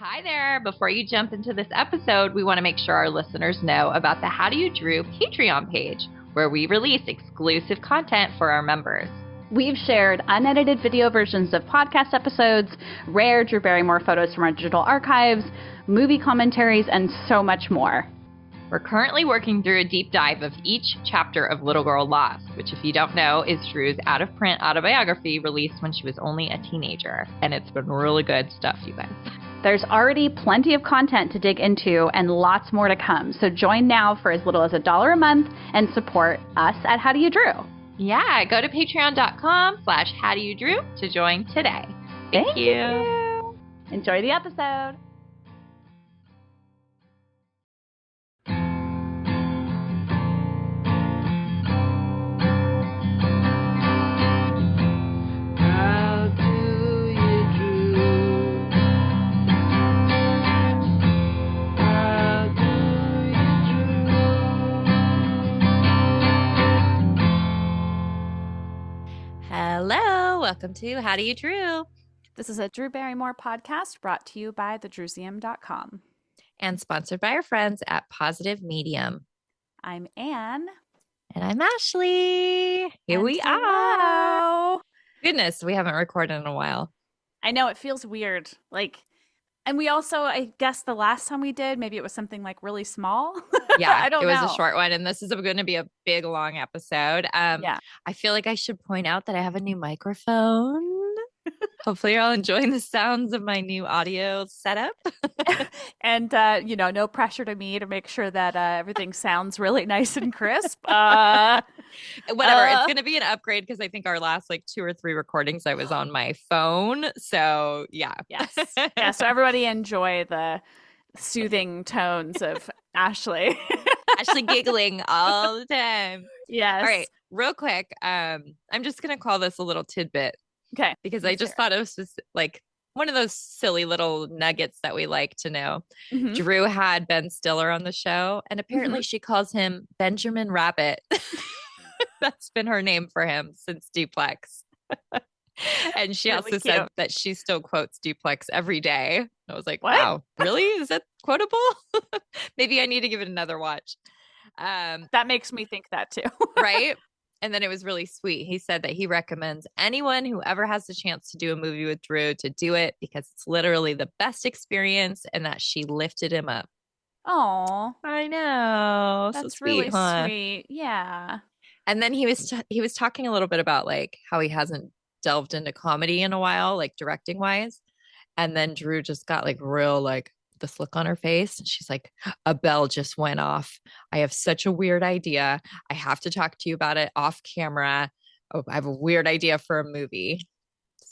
Hi there. Before you jump into this episode, we want to make sure our listeners know about the How Do You Drew Patreon page, where we release exclusive content for our members. We've shared unedited video versions of podcast episodes, rare Drew Barrymore photos from our digital archives, movie commentaries, and so much more. We're currently working through a deep dive of each chapter of Little Girl Lost, which, if you don't know, is Drew's out-of-print autobiography released when she was only a teenager. And it's been really good stuff, you guys. There's already plenty of content to dig into and lots more to come. So join now for as little as $1 a month and support us at How Do You Drew. Yeah, go to patreon.com/howdoyoudrew to join today. Thank you. Enjoy the episode. Hello, welcome to How Do You Drew? This is a Drew Barrymore podcast brought to you by thedrewsium.com. And sponsored by our friends at Positive Medium. I'm Anne. And I'm Ashley. Here we are. Goodness, we haven't recorded in a while. I know, it feels weird. And we also, I guess the last time we did, maybe it was something like really small. Yeah, I don't know. It was a short one. And this is going to be a big, long episode. Yeah. I feel like I should point out that I have a new microphone. Hopefully you're all enjoying the sounds of my new audio setup. And, no pressure to me to make sure that everything sounds really nice and crisp. Whatever. It's going to be an upgrade because I think our last 2 or 3 recordings I was on my phone. So, yeah. Yes. Yeah. So everybody enjoy the soothing tones of Ashley. Ashley giggling all the time. Yes. All right. Real quick. I'm just going to call this a little tidbit. Okay. Because I just thought it was just one of those silly little nuggets that we like to know. Mm-hmm. Drew had Ben Stiller on the show, and apparently she calls him Benjamin Rabbit. That's been her name for him since Duplex. And she really also said that she still quotes Duplex every day. I was like, what? Wow, really? Is that quotable? Maybe I need to give it another watch. That makes me think that too. Right? And then it was really sweet. He said that he recommends anyone who ever has the chance to do a movie with Drew to do it because it's literally the best experience and that she lifted him up. Oh, I know. That's so sweet, really sweet. Yeah. And then he was talking a little bit about how he hasn't delved into comedy in a while, directing wise. And then Drew just got real this look on her face. And she's like, a bell just went off. I have such a weird idea. I have to talk to you about it off camera. Oh, I have a weird idea for a movie.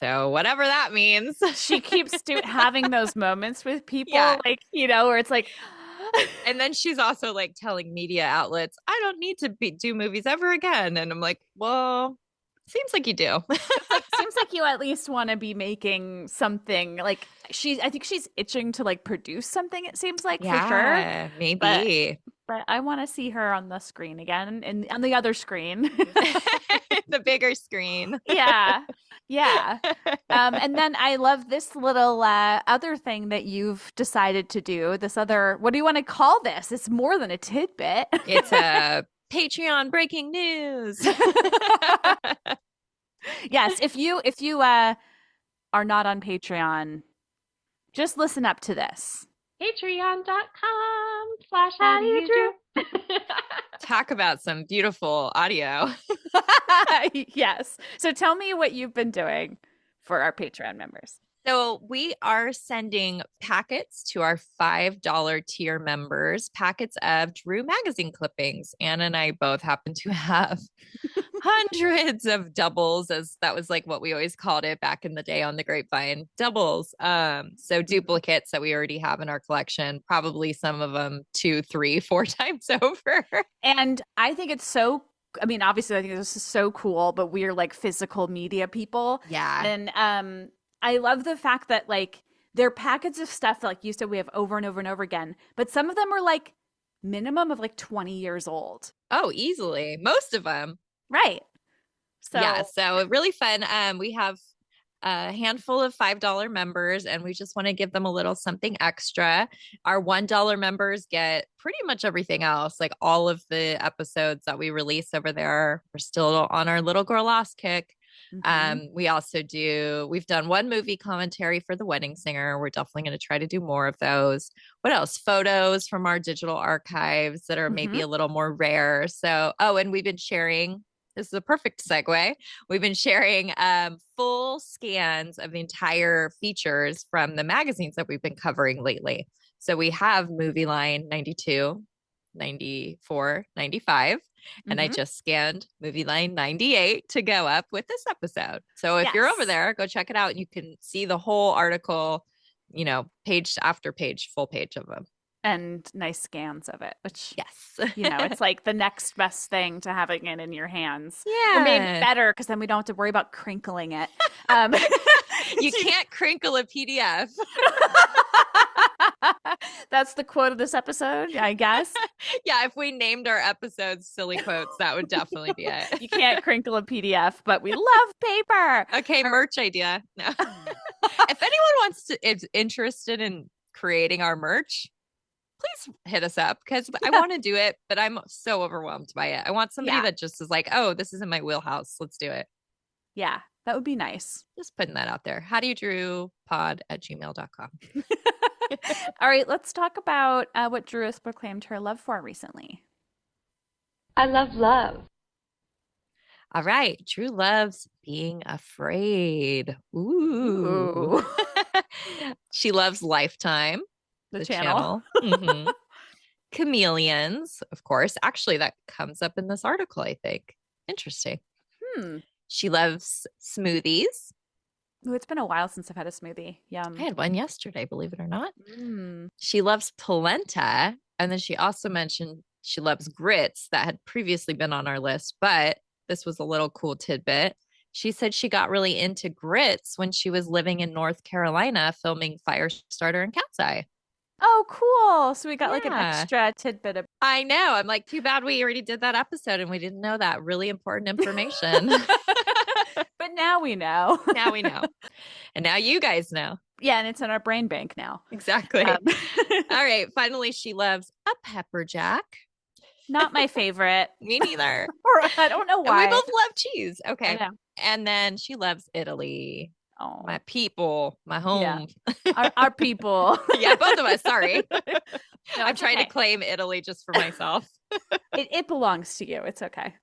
So whatever that means. She keeps having those moments with people, where it's like. And then she's also telling media outlets, I don't need to do movies ever again. And I'm like, well, seems like you do. Seems like you at least want to be making something. I think she's itching to produce something. It seems like, for sure. Maybe. But I want to see her on the screen again, and on the other screen, the bigger screen. Yeah. And then I love this little other thing that you've decided to do. This other, what do you want to call this? It's more than a tidbit. It's a Patreon breaking news. Yes, if you are not on Patreon, just listen up to this. Patreon.com/howdoyoudrew. Talk about some beautiful audio. Yes. So tell me what you've been doing for our Patreon members. So we are sending packets to our $5 tier members, packets of Drew magazine clippings. Anna and I both happen to have hundreds of doubles, as that was what we always called it back in the day on the grapevine, doubles. So duplicates that we already have in our collection, probably some of them 2, 3, 4 times over. And I think it's so, obviously I think this is so cool, but we're physical media people. Yeah. And I love the fact that they're packets of stuff that you said we have over and over and over again, but some of them are minimum of 20 years old. Oh, easily. Most of them. Right. So yeah, so really fun. We have a handful of $5 members, and we just want to give them a little something extra. Our $1 members get pretty much everything else, like all of the episodes that we release over there. We're still on our Little Girl Lost kick. We've done one movie commentary for The Wedding Singer. We're definitely going to try to do more of those. What else? Photos from our digital archives that are maybe a little more rare. So, and we've been sharing. This is a perfect segue. We've been sharing full scans of the entire features from the magazines that we've been covering lately. So we have Movieline 92, 94, 95. And I just scanned Movieline 98 to go up with this episode. So if you're over there, go check it out. You can see the whole article, page after page, full page of them. And nice scans of it, which, yes, it's like the next best thing to having it in your hands. Yeah. Or maybe better, because then we don't have to worry about crinkling it. You can't crinkle a PDF. That's the quote of this episode, I guess. Yeah, if we named our episodes silly quotes, that would definitely be it. You can't crinkle a PDF, but we love paper. Okay, merch idea. No. If anyone is interested in creating our merch, please hit us up, because I want to do it, but I'm so overwhelmed by it. I want somebody that just is like, oh, this is in my wheelhouse. Let's do it. Yeah, that would be nice. Just putting that out there. howdoyoudrewpod@gmail.com. All right, let's talk about what Drew has proclaimed her love for recently. I love love. All right. Drew loves being afraid. Ooh. She loves Lifetime. The channel. Chameleons, of course. Actually, that comes up in this article, I think. Interesting. She loves smoothies. Ooh, it's been a while since I've had a smoothie. Yum. I had one yesterday, believe it or not. She loves polenta. And then she also mentioned she loves grits, that had previously been on our list, but this was a little cool tidbit. She said she got really into grits when she was living in North Carolina filming Firestarter and Cat's Eye. Oh, cool. So we got like an extra tidbit of. I know. I'm like, too bad we already did that episode and we didn't know that really important information. But now we know. Now we know. And now you guys know. Yeah, and it's in our brain bank now. Exactly. All right. Finally, she loves a pepper jack. Not my favorite. Me neither. I don't know why. And we both love cheese. Okay. And then she loves Italy. Oh, my people, my home. Yeah. Our people. Yeah, both of us. Sorry. No, I'm trying to claim Italy just for myself. It belongs to you. It's okay.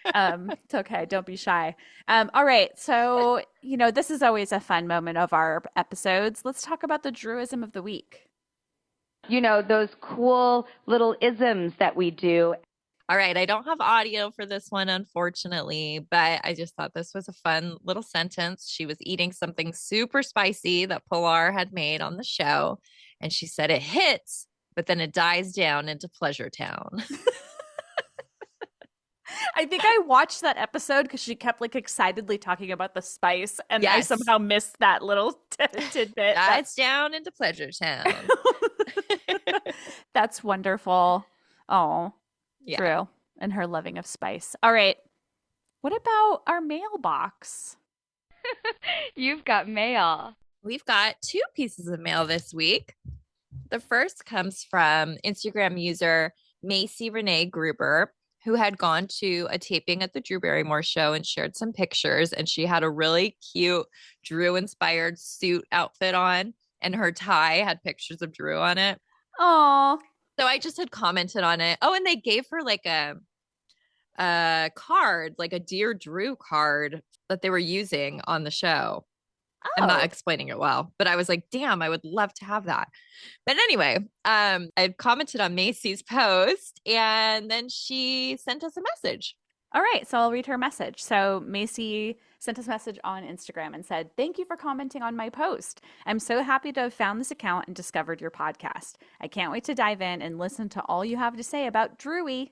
It's okay. Don't be shy. All right. So, this is always a fun moment of our episodes. Let's talk about the Drewism of the week. Those cool little isms that we do. All right. I don't have audio for this one, unfortunately, but I just thought this was a fun little sentence. She was eating something super spicy that Pilar had made on the show. And she said it hits, but then it dies down into Pleasure Town. I think I watched that episode because she kept excitedly talking about the spice, and I somehow missed that little tidbit. Dies down into Pleasure Town. That's wonderful. Oh. Yeah. Drew and her loving of spice. All right. What about our mailbox? You've got mail. We've got 2 pieces of mail this week. The first comes from Instagram user Macy Renee Gruber, who had gone to a taping at the Drew Barrymore show and shared some pictures. And she had a really cute Drew-inspired suit outfit on, and her tie had pictures of Drew on it. Aww. So I just had commented on it. Oh, and they gave her a card, like a Dear Drew card that they were using on the show. Oh. I'm not explaining it well, but I was like, damn, I would love to have that. But anyway, I commented on Macy's post, and then she sent us a message. All right, so I'll read her message. So Macy sent us a message on Instagram and said, "Thank you for commenting on my post. I'm so happy to have found this account and discovered your podcast. I can't wait to dive in and listen to all you have to say about Drewy."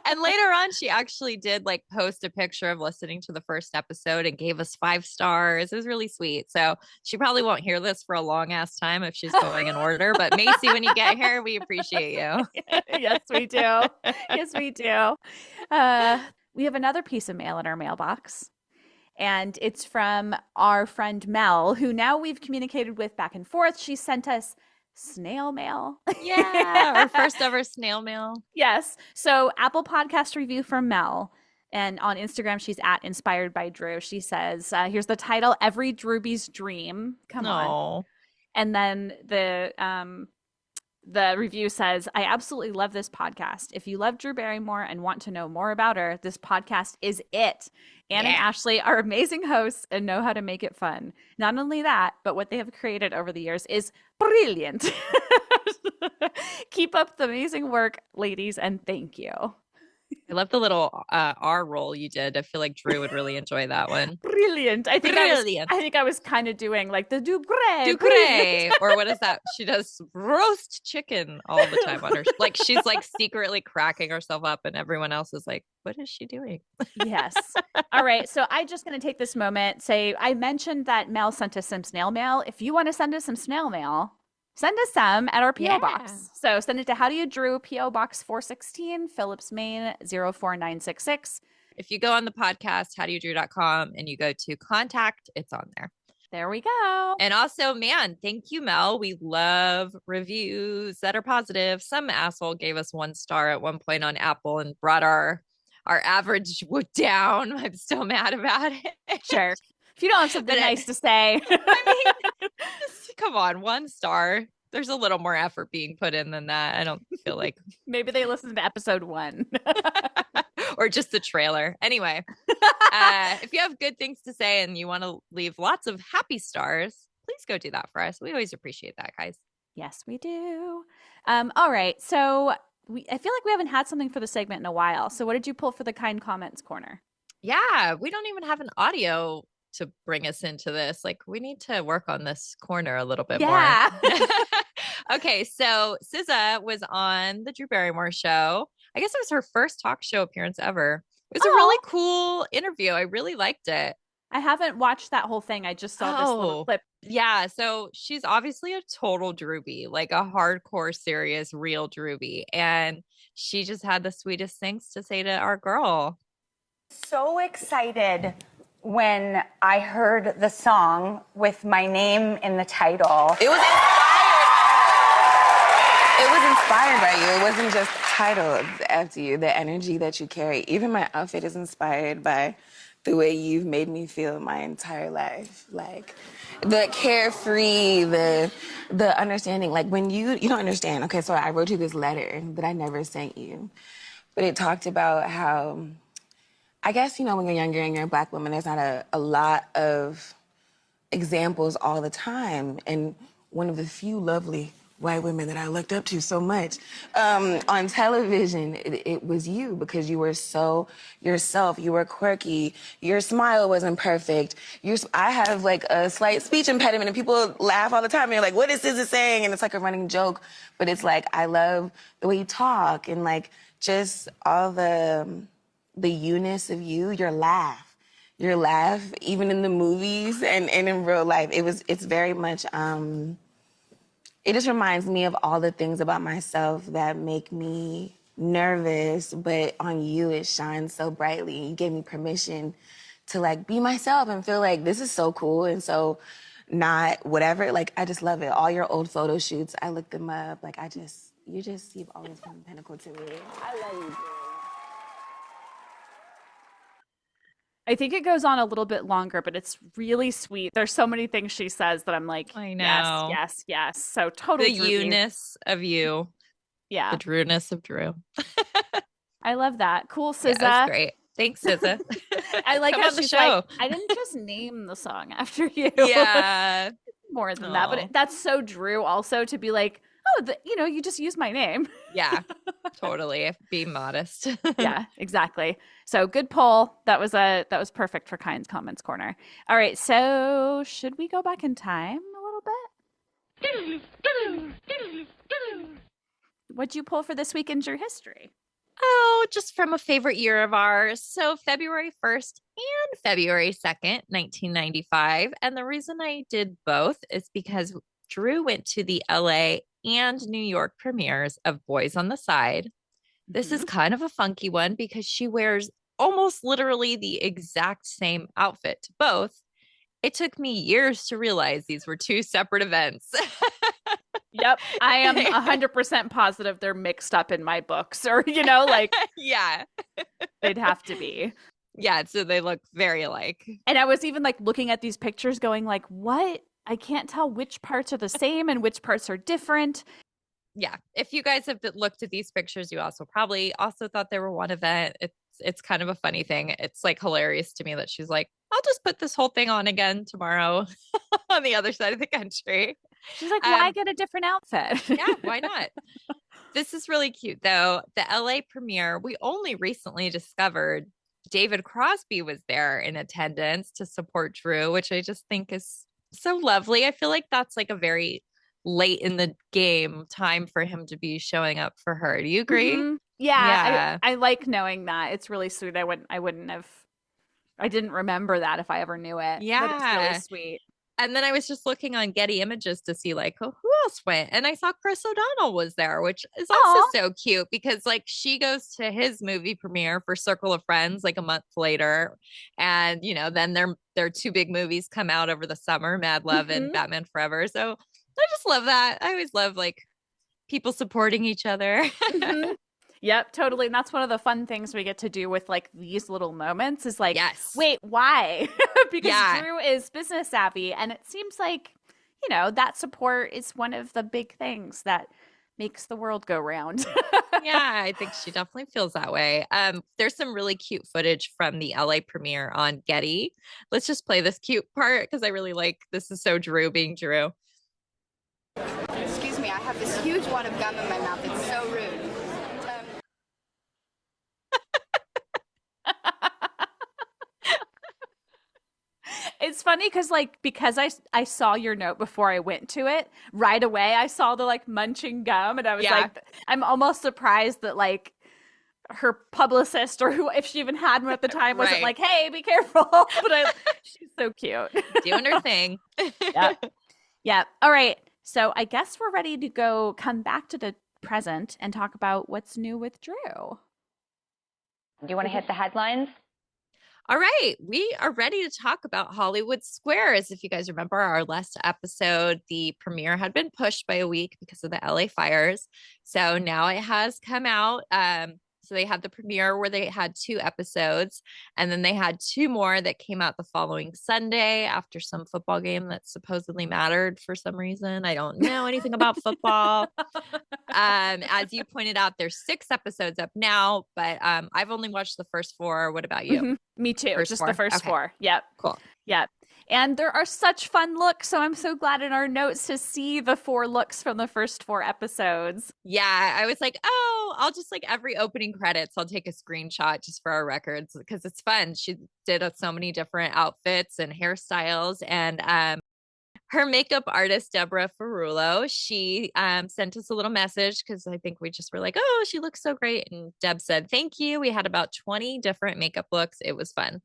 And later on, she actually did post a picture of listening to the first episode and gave us 5 stars. It was really sweet. So she probably won't hear this for a long ass time if she's going in order. But Macy, when you get here, we appreciate you. Yes, we do. Yes, we do. We have another piece of mail in our mailbox. And it's from our friend Mel, who now we've communicated with back and forth. She sent us snail mail. Yeah, our first ever snail mail. Yes. So Apple Podcast review from Mel. And on Instagram, she's at Inspired by Drew. She says, here's the title, Every Drewbie's Dream. Come on. And then the review says, I absolutely love this podcast. If you love Drew Barrymore and want to know more about her, this podcast is it. Anne and Ashley are amazing hosts and know how to make it fun. Not only that, but what they have created over the years is brilliant. Keep up the amazing work, ladies, and thank you. I love the little R roll you did. I feel like Drew would really enjoy that one. Brilliant. I think I was kind of doing like the Dugré. Or what is that? She does roast chicken all the time on her. Like she's like secretly cracking herself up and everyone else is like, what is she doing? Yes. All right. So I'm just going to take this moment. I mentioned that Mel sent us some snail mail. If you want to send us some snail mail, send us some at our P.O. box. So send it to How Do You Drew, P.O. Box 416, Phillips, Maine, 04966. If you go on the podcast, howdoyoudrew.com, and you go to contact, it's on there. There we go. And also, man, thank you, Mel. We love reviews that are positive. Some asshole gave us 1 star at one point on Apple and brought our average down. I'm still mad about it. Sure. If you don't have something nice to say. I mean, come on, 1 star. There's a little more effort being put in than that. I don't feel like. Maybe they listened to episode 1. Or just the trailer. Anyway, if you have good things to say and you want to leave lots of happy stars, please go do that for us. We always appreciate that, guys. Yes, we do. All right. So I feel like we haven't had something for the segment in a while. So what did you pull for the kind comments corner? Yeah, we don't even have an audio to bring us into this. Like, we need to work on this corner a little bit more. Okay, so SZA was on the Drew Barrymore show. I guess it was her first talk show appearance ever. It was a really cool interview. I really liked it. I haven't watched that whole thing. I just saw this little clip. Yeah, so she's obviously a total Drewbie, like a hardcore, serious, real Drewbie. And she just had the sweetest things to say to our girl. So excited when I heard the song with my name in the title. It was inspired by you. It wasn't just titled after you. The energy that you carry. Even my outfit is inspired by the way you've made me feel my entire life. Like the carefree, the understanding. Like when you don't understand. Okay, so I wrote you this letter that I never sent you. But it talked about how, I guess, when you're younger and you're a Black woman, there's not a lot of examples all the time. And one of the few lovely white women that I looked up to so much on television, it was you, because you were so yourself. You were quirky. Your smile wasn't perfect. I have like a slight speech impediment and people laugh all the time. And you're like, what is SZA saying? And it's like a running joke. But it's like, I love the way you talk and like just all the you-ness of you, your laugh, even in the movies and in real life. It's very much, it just reminds me of all the things about myself that make me nervous, but on you, it shines so brightly. You gave me permission to like be myself and feel like this is so cool and so not whatever. Like, I just love it. All your old photo shoots, I looked them up. Like, you've always been a pinnacle to me. I love you, Drew. I think it goes on a little bit longer, but it's really sweet. There's so many things she says that I'm like, I know. Yes. So totally the you-ness of you. Yeah. The Drewness of Drew. I love that. Cool, SZA. Yeah, that's great. Thanks, SZA. I like Come how on the she's show. like, I didn't just name the song after you. Yeah. More than that. But that's so Drew also to be like, oh, you just use my name. Yeah, totally. Be modest. Yeah, exactly. So good poll. That was perfect for Kind's Comments Corner. All right, so should we go back in time a little bit? What'd you pull for this week in Drew history? Oh, just from a favorite year of ours. So February 1st and February 2nd, 1995. And the reason I did both is because Drew went to the LA and New York premieres of Boys on the Side. This is kind of a funky one because she wears almost literally the exact same outfit to both. It took me years to realize these were two separate events. Yep. I am 100% positive they're mixed up in my books, or, you know, like, yeah. they'd have to be. Yeah. So they look very alike. And I was even like looking at these pictures going like, what? I can't tell which parts are the same and which parts are different. Yeah. If you guys have looked at these pictures, you also probably also thought they were one event. It's kind of a funny thing. It's like hilarious to me that she's like, I'll just put this whole thing on again tomorrow on the other side of the country. She's like, why get a different outfit? Yeah, why not? This is really cute though. The LA premiere, we only recently discovered David Crosby was there in attendance to support Drew, which I just think is so lovely. I feel like that's like a very late in the game time for him to be showing up for her. Do you agree? Mm-hmm. Yeah. I like knowing that. It's really sweet. I didn't remember that if I ever knew it. Yeah. But it's really sweet. And then I was just looking on Getty Images to see like who else went. And I saw Chris O'Donnell was there, which is also so cute because like she goes to his movie premiere for Circle of Friends like a month later. And, you know, then their two big movies come out over the summer, Mad Love and Batman Forever. So I just love that. I always love like people supporting each other. Yep, totally. And that's one of the fun things we get to do with like these little moments is like, yes. Wait, why? Because Drew is business savvy. And it seems like, you know, that support is one of the big things that makes the world go round. Yeah, I think she definitely feels that way. There's some really cute footage from the LA premiere on Getty. Let's just play this cute part because I really like this is so Drew being Drew. Excuse me, I have this huge wad of gum in my mouth. It's so rude. It's funny because I saw your note before I went to it right away. I saw the like munching gum and I was like, I'm almost surprised that like her publicist or who, if she even had one at the time, wasn't like, hey, be careful. But she's so cute. Doing her thing. Yeah. All right. So I guess we're ready to come back to the present and talk about what's new with Drew. Do you want to hit the headlines? All right, we are ready to talk about Hollywood Squares. If you guys remember our last episode, the premiere had been pushed by a week because of the LA fires. So now it has come out. So they had the premiere where they had 2 episodes, and then they had 2 more that came out the following Sunday after some football game that supposedly mattered for some reason. I don't know anything about football. As you pointed out, there's 6 episodes up now, but I've only watched the first 4. What about you? Mm-hmm. Me too. First just 4? The first Okay. 4. Yep. Cool. Yep. And there are such fun looks. So I'm so glad in our notes to see the 4 looks from the first 4 episodes. Yeah, I was like, oh, I'll just like every opening credits, I'll take a screenshot just for our records because it's fun. She did so many different outfits and hairstyles. And her makeup artist, Deborah Ferrulo, she sent us a little message because I think we just were like, oh, she looks so great. And Deb said, thank you. We had about 20 different makeup looks. It was fun.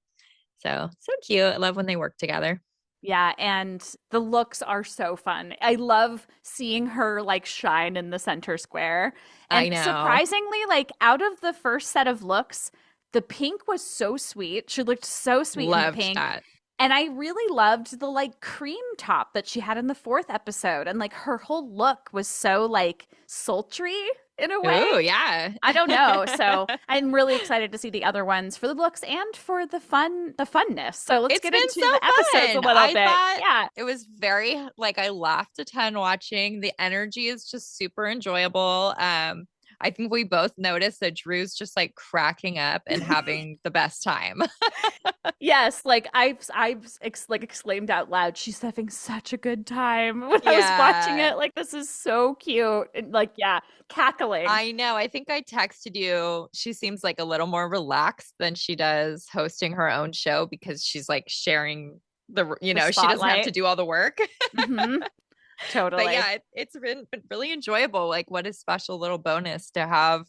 So cute. I love when they work together. Yeah, and the looks are so fun. I love seeing her like shine in the center square. And I know. Surprisingly, like out of the first set of looks, the pink was so sweet. She looked so sweet in the pink. That. And I really loved the like cream top that she had in the 4th episode. And like her whole look was so like sultry in a way. Oh, yeah. I don't know. So I'm really excited to see the other ones for the looks and for the funness. So let's get into the episodes a little bit. Yeah. It was very like I laughed a ton watching. The energy is just super enjoyable. I think we both noticed that Drew's just like cracking up and having the best time. Yes, like I've exclaimed out loud, she's having such a good time when I was watching it. Like, this is so cute. And like, yeah, cackling. I know. I think I texted you. She seems like a little more relaxed than she does hosting her own show because she's like sharing she doesn't have to do all the work. Mm-hmm. Totally. But yeah, it's been really enjoyable. Like, what a special little bonus to have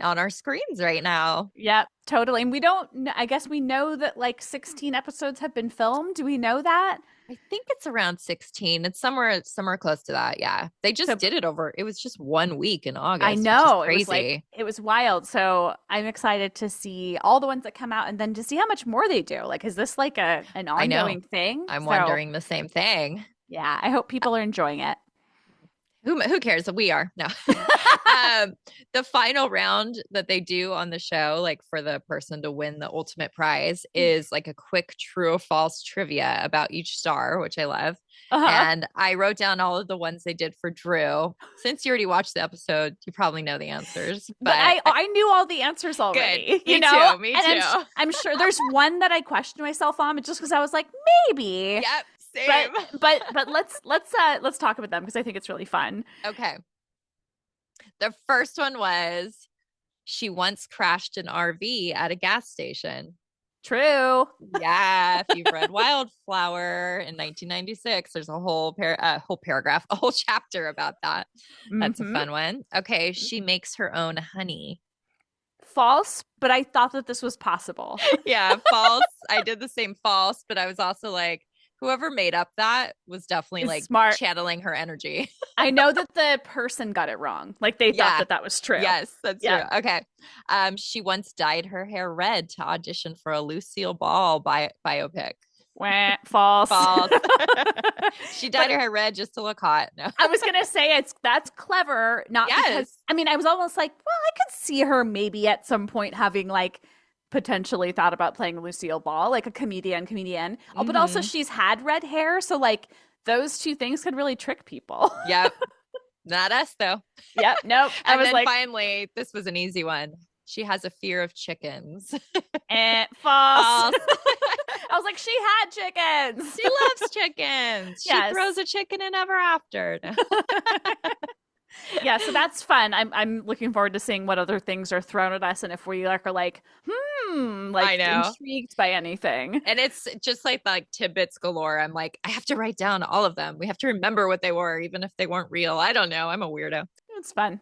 on our screens right now. Yeah, totally. And I guess we know that like 16 episodes have been filmed. Do we know that? I think it's around 16. It's somewhere close to that. Yeah. They just did it over. It was just 1 week in August. I know. Which is crazy. It was wild. So I'm excited to see all the ones that come out and then to see how much more they do. Like, is this like an ongoing thing? I'm wondering the same thing. Yeah. I hope people are enjoying it. Who cares? We are. No. The final round that they do on the show, like for the person to win the ultimate prize, is like a quick true or false trivia about each star, which I love. And I wrote down all of the ones they did for Drew. Since you already watched the episode, you probably know the answers. But I knew all the answers already. Good. Me too. I'm sure there's one that I questioned myself on, but just because I was like, maybe. Yep. Same. But let's talk about them because I think it's really fun. Okay. The first one was she once crashed an RV at a gas station. True. Yeah. If you've read Wildflower in 1996, there's a whole paragraph, a whole chapter about that. That's a fun one. Okay. She makes her own honey. False, but I thought that this was possible. Yeah. False. I did the same false, but I was also like, whoever made up that was definitely like smart, channeling her energy. I know that the person got it wrong. Like they thought that was true. Yes, that's true. Okay. She once dyed her hair red to audition for a Lucille Ball biopic. False. False. She dyed her hair red just to look hot. No. I was gonna say that's clever. Because I mean, I was almost like, well, I could see her maybe at some point having like potentially thought about playing Lucille Ball, like a comedian. But also she's had red hair, so like those two things could really trick people. Yep. Not us though. Yep. Nope. And then finally, this was an easy one. She has a fear of chickens. And false. I was like, she had chickens. She loves chickens. She throws a chicken in ever after. Yeah, so that's fun. I'm looking forward to seeing what other things are thrown at us and if we are like, I know, intrigued by anything. And it's just like tidbits galore. I'm like, I have to write down all of them. We have to remember what they were, even if they weren't real. I don't know. I'm a weirdo. It's fun.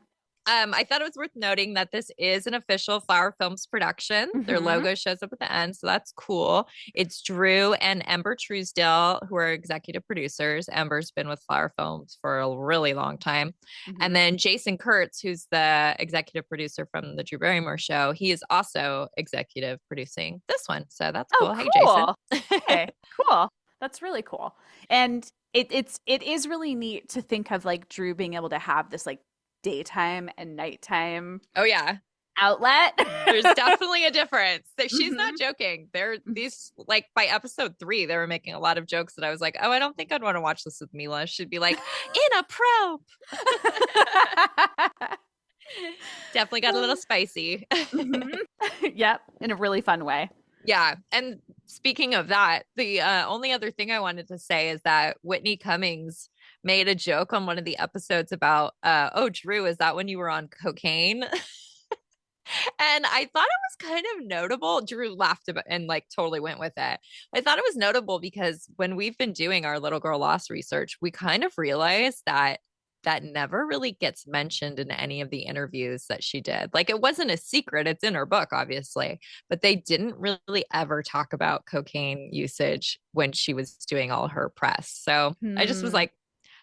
I thought it was worth noting that this is an official Flower Films production. Their logo shows up at the end, so that's cool. It's Drew and Ember Truesdale who are executive producers. Ember's been with Flower Films for a really long time. And then Jason Kurtz, who's the executive producer from the Drew Barrymore show, he is also executive producing this one. So that's cool. Hey, Jason. Okay, cool. That's really cool. And it is really neat to think of like Drew being able to have this like daytime and nighttime outlet. There's definitely a difference. She's not joking. These like by episode 3 they were making a lot of jokes that I was like, oh, I don't think I'd want to watch this with Mila. She'd be like, inappropriate. Definitely got a little spicy. Yep, in a really fun way. Yeah. And speaking of that, the only other thing I wanted to say is that Whitney Cummings made a joke on one of the episodes about, oh, Drew, is that when you were on cocaine? And I thought it was kind of notable. Drew laughed about and like totally went with it. I thought it was notable because when we've been doing our Little Girl Lost research, we kind of realized that never really gets mentioned in any of the interviews that she did. Like it wasn't a secret. It's in her book, obviously, but they didn't really ever talk about cocaine usage when she was doing all her press. So I just was like,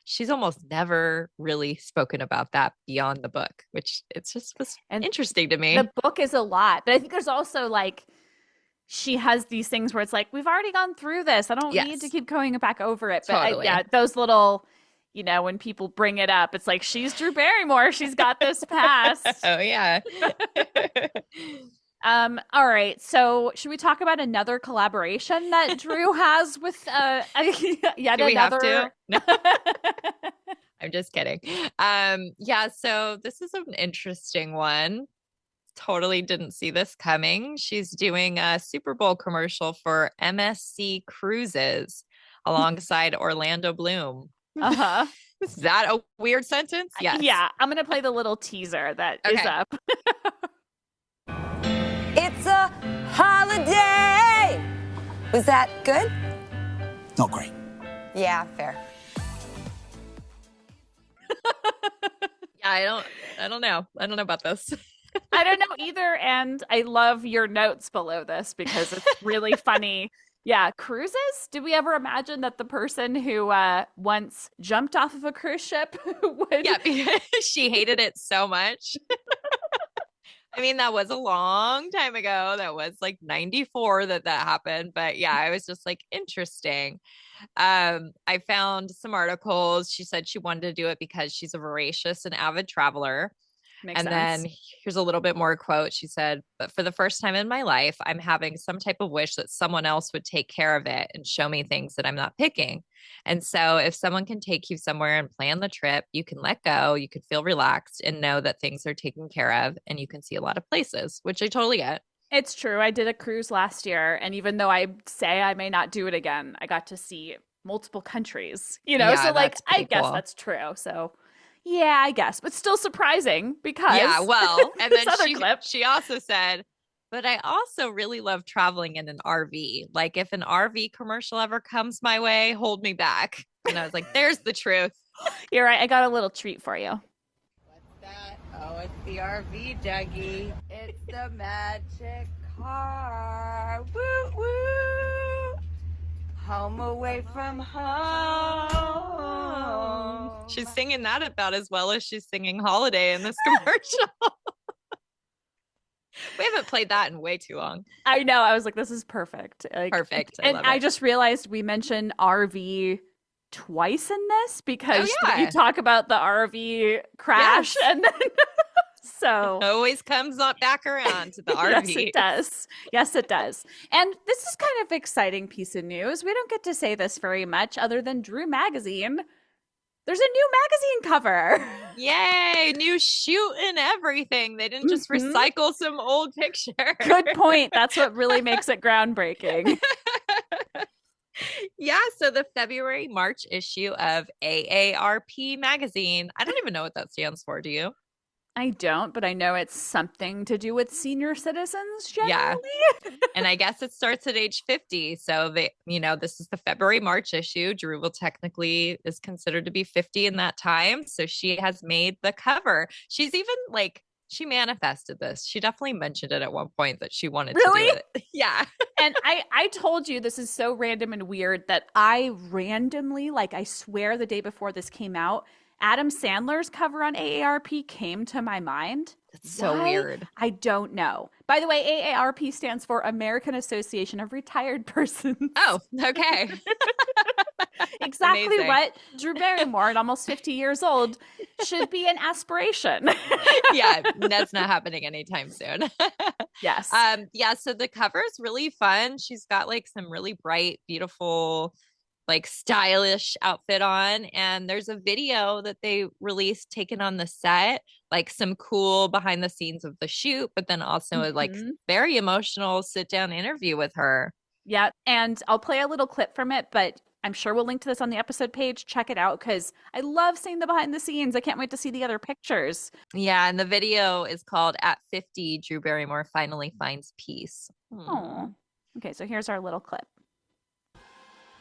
she's almost never really spoken about that beyond the book, which it's just was interesting to me. The book is a lot, but I think there's also like, she has these things where it's like, we've already gone through this. I don't need to keep going back over it. But those little, when people bring it up, it's like, she's Drew Barrymore. She's got this past. Oh, yeah. All right. So should we talk about another collaboration that Drew has with yet Do we another? Have to? No. I'm just kidding. Yeah, so this is an interesting one. Totally didn't see this coming. She's doing a Super Bowl commercial for MSC Cruises alongside Orlando Bloom. Is that a weird sentence? Yes. Yeah. I'm going to play the little teaser that is up. It's a holiday. Was that good? Not great. Yeah, fair. Yeah, I don't know. I don't know about this. I don't know either. And I love your notes below this because it's really funny Yeah, cruises? Did we ever imagine that the person who once jumped off of a cruise ship would... Yeah, because she hated it so much. I mean, that was a long time ago. That was like 94 that happened. But yeah, I was just like, interesting. I found some articles. She said she wanted to do it because she's a voracious and avid traveler. Makes And sense. then here's a little bit more quote. She said, but for the first time in my life, I'm having some type of wish that someone else would take care of it and show me things that I'm not picking. And so if someone can take you somewhere and plan the trip, you can let go, you can feel relaxed and know that things are taken care of and you can see a lot of places, which I totally get. It's true. I did a cruise last year. And even though I say I may not do it again, I got to see multiple countries, Yeah, so like, that's I pretty guess cool. that's true. So yeah, I guess, but still surprising because Yeah, well, and this then other clip. she also said, but I also really love traveling in an RV. Like if an RV commercial ever comes my way, hold me back. And I was like, there's the truth. You're right. I got a little treat for you. What's that? Oh, it's the RV, Dougie. It's the magic car. Woo woo. Home away from home. She's singing that about as well as she's singing Holiday in this commercial. We haven't played that in way too long. I know. I was like, this is perfect. Like, Perfect. And love I it. just realized we mentioned RV twice in this because yeah. you talk about the RV crash Yes. and then so Always comes on back around to the RV. Yes, it does. Yes, it does. And this is kind of exciting piece of news. We don't get to say this very much other than Drew Magazine. There's a new magazine cover. Yay, new shoot and everything. They didn't just recycle some old picture. Good point. That's what really makes it groundbreaking. Yeah, so the February-March issue of AARP magazine. I don't even know what that stands for. Do you? I don't, but I know it's something to do with senior citizens generally. Yeah. And I guess it starts at age 50. So this is the February-March issue. Drew will technically is considered to be 50 in that time. So she has made the cover. She's even like, she manifested this. She definitely mentioned it at one point that she wanted to do it. Yeah. And I told you this is so random and weird that I randomly, like I swear the day before this came out, Adam Sandler's cover on AARP came to my mind. That's so weird. I don't know. By the way, AARP stands for American Association of Retired Persons. Oh, okay. Exactly Amazing. what Drew Barrymore at almost 50 years old should be an aspiration. Yeah, that's not happening anytime soon. Yes. So the cover is really fun. She's got like some really bright, beautiful, like stylish outfit on, and there's a video that they released taken on the set, like some cool behind the scenes of the shoot, but then also a like very emotional sit down interview with her. Yeah, and I'll play a little clip from it, but I'm sure we'll link to this on the episode page. Check it out because I love seeing the behind the scenes. I can't wait to see the other pictures. Yeah, and the video is called At 50, Drew Barrymore Finally Finds Peace. Oh, okay, so here's our little clip.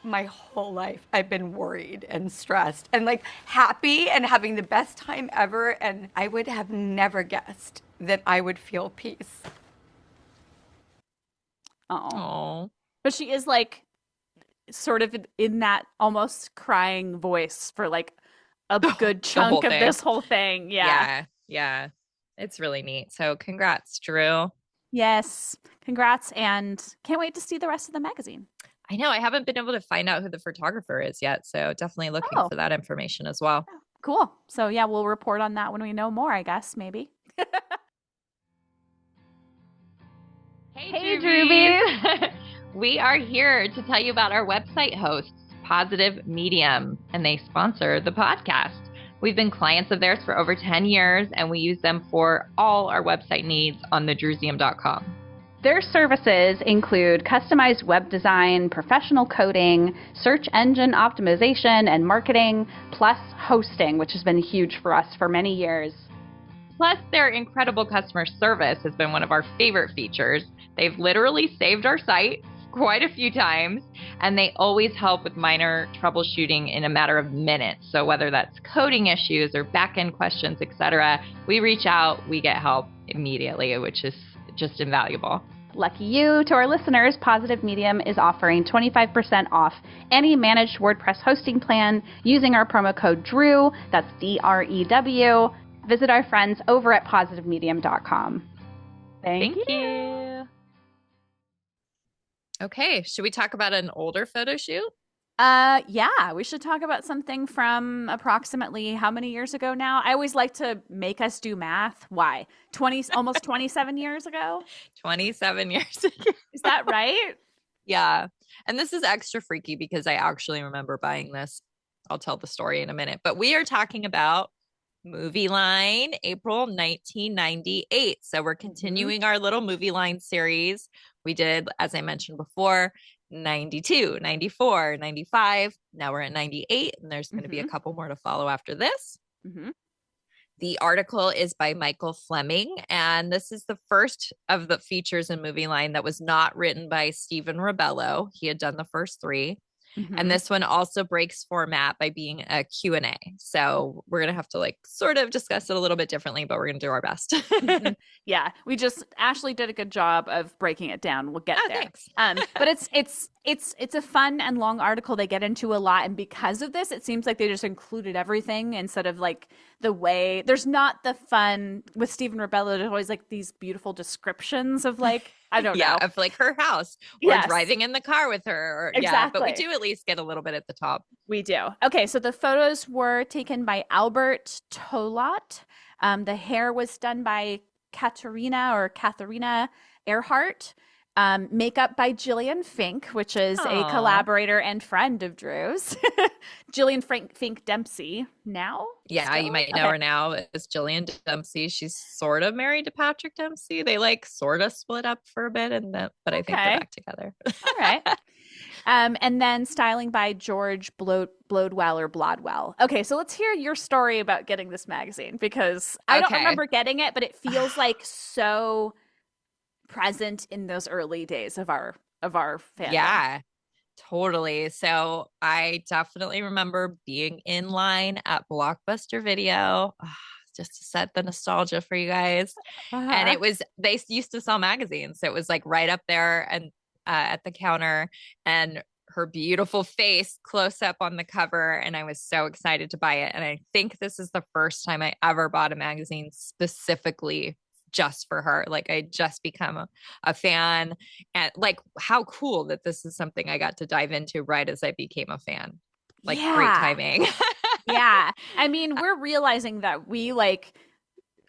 My whole life I've been worried and stressed and like happy and having the best time ever, and I would have never guessed that I would feel peace. Oh. But she is like sort of in that almost crying voice for like a good chunk of this whole thing. Yeah. It's really neat. So congrats, Drew. Yes. Congrats, and can't wait to see the rest of the magazine. I know I haven't been able to find out who the photographer is yet, so definitely looking for that information as well. Cool. So yeah, we'll report on that when we know more, I guess, maybe. Hey, Drewbies. We are here to tell you about our website hosts, Positive Medium, and they sponsor the podcast. We've been clients of theirs for over 10 years, and we use them for all our website needs on thedrewsium.com. Their services include customized web design, professional coding, search engine optimization and marketing, plus hosting, which has been huge for us for many years. Plus, their incredible customer service has been one of our favorite features. They've literally saved our site quite a few times, and they always help with minor troubleshooting in a matter of minutes. So whether that's coding issues or back-end questions, etc., we reach out, we get help immediately, which is just invaluable. Lucky you, to our listeners, Positive Medium is offering 25% off any managed WordPress hosting plan using our promo code DREW, that's DREW. Visit our friends over at positivemedium.com. Thank you. Okay, should we talk about an older photo shoot? Yeah, we should talk about something from approximately how many years ago now? I always like to make us do math. Why? Almost 27 years ago? 27 years ago. Is that right? Yeah. And this is extra freaky because I actually remember buying this. I'll tell the story in a minute. But we are talking about Movieline, April 1998. So we're continuing our little Movieline series. We did, as I mentioned before, 92, 94, 95. Now we're at 98, and there's going to be a couple more to follow after this. The article is by Michael Fleming, and this is the first of the features in Movieline that was not written by Stephen Rebello. He had done the first three. And this one also breaks format by being a Q&A. So we're going to have to like sort of discuss it a little bit differently, but we're going to do our best. Yeah, Ashley did a good job of breaking it down. We'll get there. Thanks. But it's a fun and long article. They get into a lot, and because of this, it seems like they just included everything instead of like the way there's not the fun with Stephen Rebello. There's always like these beautiful descriptions of like, I don't know. Of like her house or driving in the car with her. Exactly. Yeah, but we do at least get a little bit at the top. We do. Okay, so the photos were taken by Albert Tolot. The hair was done by Katharina Earhart. Makeup by Jillian Fink, which is a collaborator and friend of Drew's. Jillian Fink Dempsey now? Yeah, still? You might know her now as Jillian Dempsey. She's sort of married to Patrick Dempsey. They like sort of split up for a bit, but I think they're back together. All right. And then styling by George Blodwell. Okay, so let's hear your story about getting this magazine, because I don't remember getting it, but it feels like so present in those early days of our fandom. Yeah, totally. So I definitely remember being in line at Blockbuster Video, just to set the nostalgia for you guys. And they used to sell magazines. So it was like right up there and at the counter, and her beautiful face close up on the cover. And I was so excited to buy it. And I think this is the first time I ever bought a magazine specifically just for her. Like I just become a fan, and like how cool that this is something I got to dive into right as I became a fan. Like great timing. Yeah. I mean, we're realizing that we like,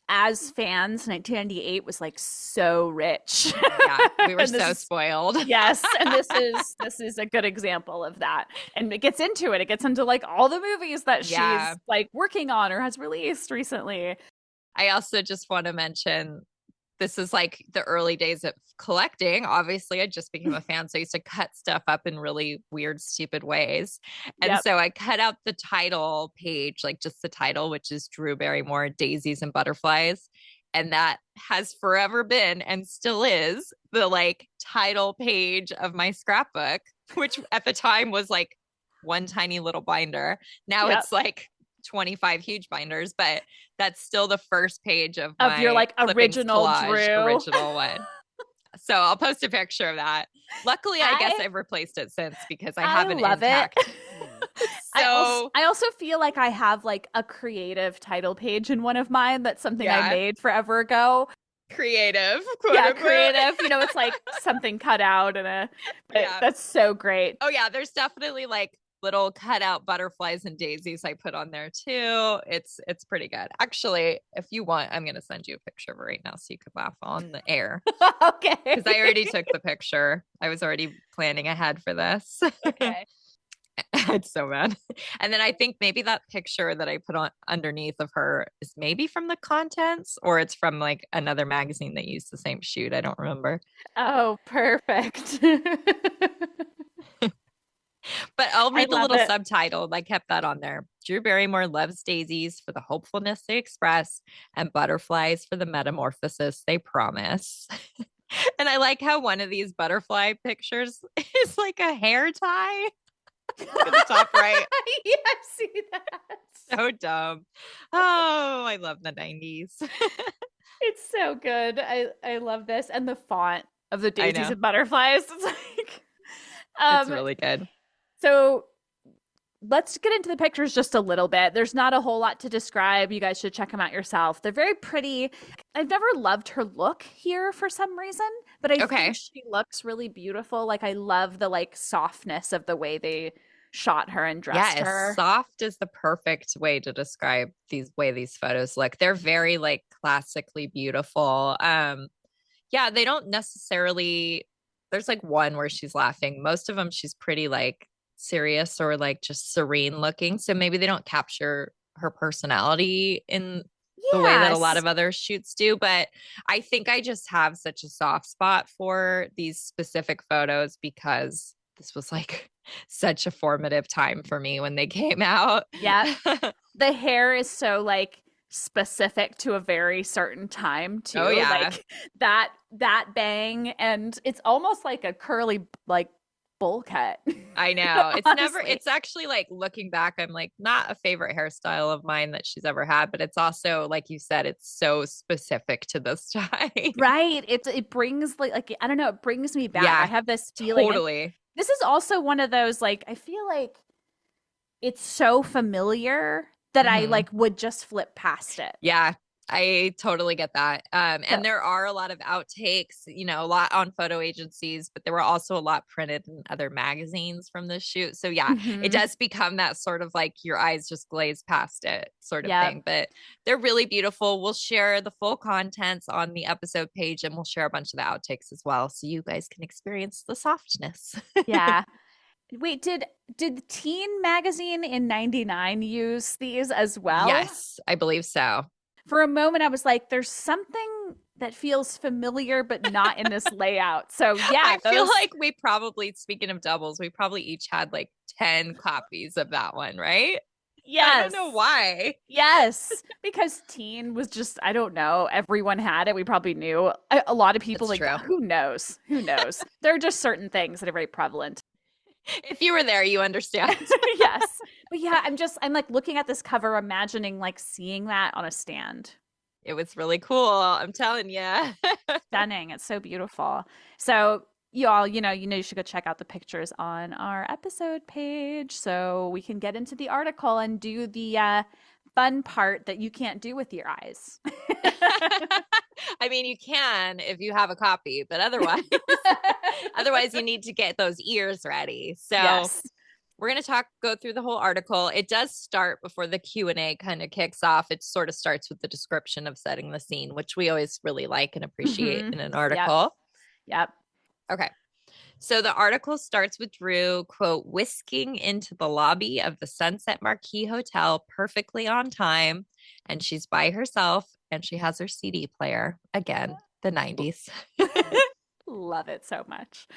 as fans, 1998 was like so rich. Yeah, we were so spoiled. Yes, and this is a good example of that. And it gets into it. It gets into like all the movies that she's like working on or has released recently. I also just want to mention, this is like the early days of collecting. Obviously, I just became a fan, so I used to cut stuff up in really weird, stupid ways. And so I cut out the title page, like just the title, which is Drew Barrymore, Daisies and Butterflies. And that has forever been and still is the like title page of my scrapbook, which at the time was like one tiny little binder. Now it's like 25 huge binders, but that's still the first page of my your like original original one. So I'll post a picture of that. Luckily, I guess I've replaced it since, because I have an intact. So I also feel like I have like a creative title page in one of mine. That's something I made forever ago. Creative, creative. You know, it's like something cut out and that's so great. Oh yeah, there's definitely like little cutout butterflies and daisies I put on there too. It's pretty good. Actually, if you want, I'm going to send you a picture of it right now so you could laugh on the air. Okay. Because I already took the picture. I was already planning ahead for this. Okay. It's so bad. And then I think maybe that picture that I put on underneath of her is maybe from the contents, or it's from like another magazine that used the same shoot. I don't remember. Oh, perfect. But I'll read the little subtitle. I kept that on there. Drew Barrymore loves daisies for the hopefulness they express, and butterflies for the metamorphosis they promise. And I like how one of these butterfly pictures is like a hair tie. Look at the top right. Yeah, I see that. So dumb. Oh, I love the 90s. It's so good. I love this. And the font of the I daisies know. and butterflies. It's like, It's really good. So let's get into the pictures just a little bit. There's not a whole lot to describe. You guys should check them out yourself. They're very pretty. I've never loved her look here for some reason, but I think she looks really beautiful. Like I love the like softness of the way they shot her and dressed her. Soft is the perfect way to describe these photos look. They're very like classically beautiful. Yeah, they don't necessarily, there's like one where she's laughing. Most of them she's pretty like serious or like just serene looking. So maybe they don't capture her personality in the way that a lot of other shoots do. But I think I just have such a soft spot for these specific photos because this was like such a formative time for me when they came out. Yeah. The hair is so like specific to a very certain time too. Oh yeah. Like that bang, and it's almost like a curly like bowl cut. I know. It's actually like looking back, I'm like not a favorite hairstyle of mine that she's ever had, but it's also like you said, it's so specific to this time. Right. It brings like I don't know, it brings me back. Yeah, I have this feeling. Totally. This is also one of those like I feel like it's so familiar that I like would just flip past it. Yeah. I totally get that. And there are a lot of outtakes, you know, a lot on photo agencies, but there were also a lot printed in other magazines from this shoot. So yeah, it does become that sort of like your eyes just glaze past it sort of thing. But they're really beautiful. We'll share the full contents on the episode page and we'll share a bunch of the outtakes as well. So you guys can experience the softness. Yeah. Wait, did Teen Magazine in 99 use these as well? Yes, I believe so. For a moment, I was like, there's something that feels familiar, but not in this layout. So yeah, I feel like we probably, speaking of doubles, we probably each had like 10 copies of that one, right? Yes. I don't know why. Yes. Because Teen was just, I don't know. Everyone had it. We probably knew. A lot of people That's like, true. who knows? Who knows? There are just certain things that are very prevalent. If you were there, you understand. Yes. But yeah, I'm like looking at this cover, imagining like seeing that on a stand. It was really cool. I'm telling you. Stunning. It's so beautiful. So you all, you should go check out the pictures on our episode page so we can get into the article and do the fun part that you can't do with your eyes. I mean, you can if you have a copy, but otherwise you need to get those ears ready. So we're going to go through the whole article. It does start before the Q&A kind of kicks off. It sort of starts with the description of setting the scene, which we always really like and appreciate in an article. Yep. Okay. So the article starts with Drew, quote, whisking into the lobby of the Sunset Marquis Hotel perfectly on time. And she's by herself and she has her CD player. Again, the 90s. Love it so much.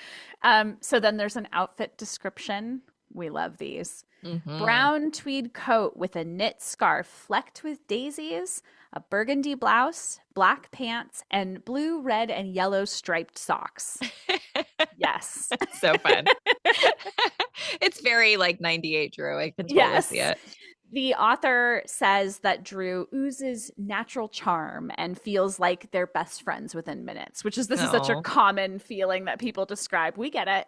So then there's an outfit description. We love these. Brown tweed coat with a knit scarf flecked with daisies, a burgundy blouse, black pants, and blue, red, and yellow striped socks. Yes. So fun. It's very like 98 Drew. I can totally see it. The author says that Drew oozes natural charm and feels like they're best friends within minutes, which is such a common feeling that people describe. We get it.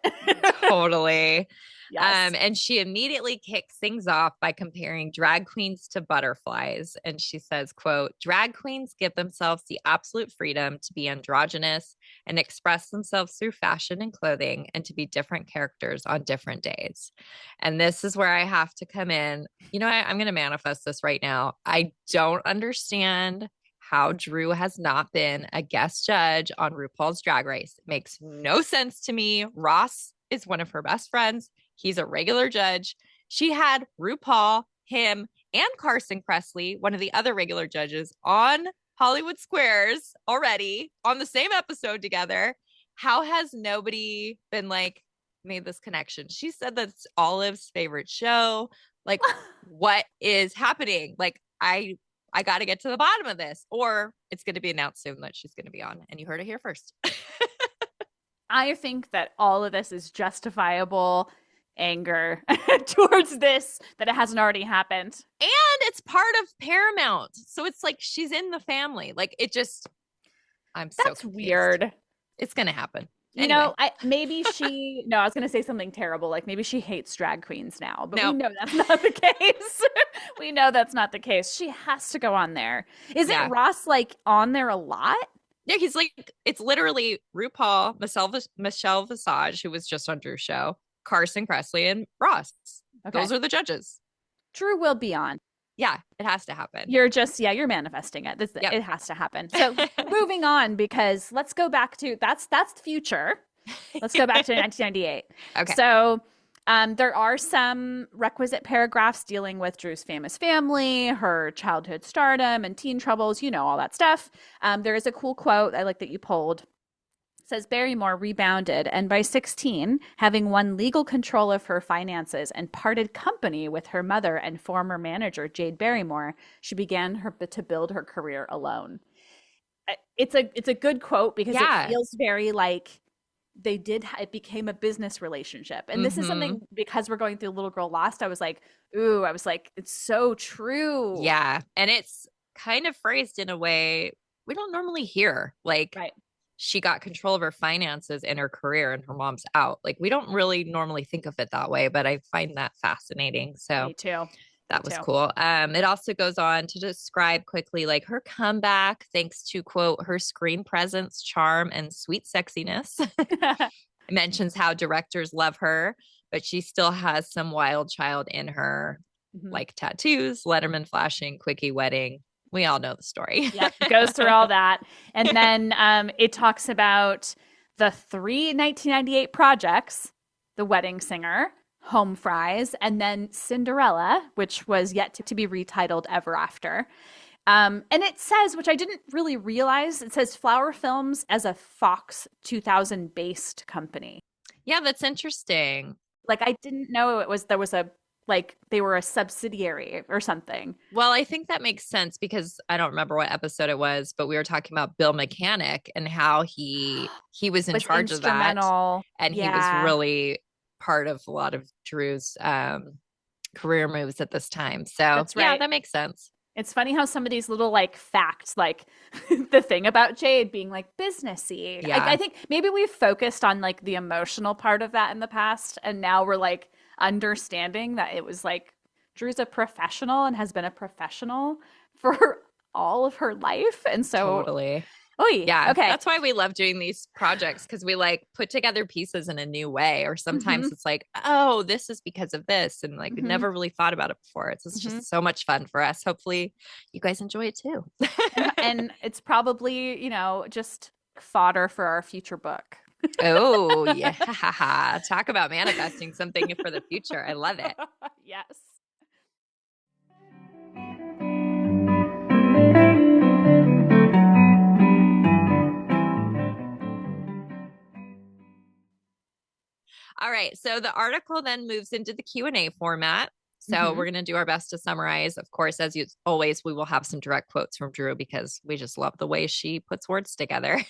Totally. Yes. And she immediately kicks things off by comparing drag queens to butterflies. And she says, quote, drag queens give themselves the absolute freedom to be androgynous and express themselves through fashion and clothing and to be different characters on different days. And this is where I have to come in. You know, I'm going to manifest this right now. I don't understand how Drew has not been a guest judge on RuPaul's Drag Race. It makes no sense to me. Ross is one of her best friends. He's a regular judge. She had RuPaul, him, and Carson Kressley, one of the other regular judges, on Hollywood Squares already on the same episode together. How has nobody been like made this connection? She said that's Olive's favorite show. Like, what is happening? Like, I got to get to the bottom of this, or it's going to be announced soon that she's going to be on. And you heard it here first. I think that all of this is justifiable anger towards this, that it hasn't already happened. And it's part of Paramount. So it's like she's in the family. Like, it just, I'm so That's confused. weird. It's going to happen. You know, maybe she, no, I was going to say something terrible. Like maybe she hates drag queens now, but we know that's not the case. We know that's not the case. She has to go on there. Is it Ross like on there a lot? Yeah, he's like, it's literally RuPaul, Michelle Visage, who was just on Drew's show, Carson Kressley, and Ross. Okay. Those are the judges. Drew will be on. Yeah, it has to happen. You're manifesting it. It has to happen. So moving on, because let's go back to, that's the future. Let's go back to 1998. Okay. So there are some requisite paragraphs dealing with Drew's famous family, her childhood stardom and teen troubles, all that stuff. There is a cool quote I like that you pulled. It says Barrymore rebounded, and by 16, having won legal control of her finances and parted company with her mother and former manager Jade Barrymore, she began to build her career alone. It's a good quote because it feels very like it became a business relationship. And this is something, because we're going through Little Girl Lost, I was like, it's so true. Yeah. And it's kind of phrased in a way we don't normally hear. Like, she got control of her finances and her career and her mom's out. Like, we don't really normally think of it that way, but I find that fascinating. So me too. That was cool. It also goes on to describe quickly, like, her comeback, thanks to, quote, her screen presence, charm, and sweet sexiness. It mentions how directors love her, but she still has some wild child in her, like tattoos, Letterman flashing, quickie wedding. We all know the story. Yep, goes through all that. And then it talks about the 3 1998 projects, The Wedding Singer, Home Fries, and then Cinderella, which was yet to be retitled Ever After. And it says, which I didn't really realize, it says Flower Films as a Fox 2000 based company. Yeah, that's interesting. Like, I didn't know they were a subsidiary or something. Well, I think that makes sense because I don't remember what episode it was, but we were talking about Bill Mechanic and how he was in charge of that. And he was really part of a lot of Drew's career moves at this time. So that's right. Yeah, that makes sense. It's funny how some of these little like facts, like the thing about Jade being like businessy. Yeah. I think maybe we've focused on like the emotional part of that in the past. And now we're like understanding that it was like Drew's a professional and has been a professional for all of her life. And so totally. Yeah. Okay. That's why we love doing these projects, because we like put together pieces in a new way. Or sometimes it's like, oh, this is because of this. And like, we never really thought about it before. It's just so much fun for us. Hopefully you guys enjoy it too. And it's probably, just fodder for our future book. Oh, yeah. Talk about manifesting something for the future. I love it. Yes. All right. So the article then moves into the Q&A format. So we're going to do our best to summarize. Of course, as always, we will have some direct quotes from Drew because we just love the way she puts words together.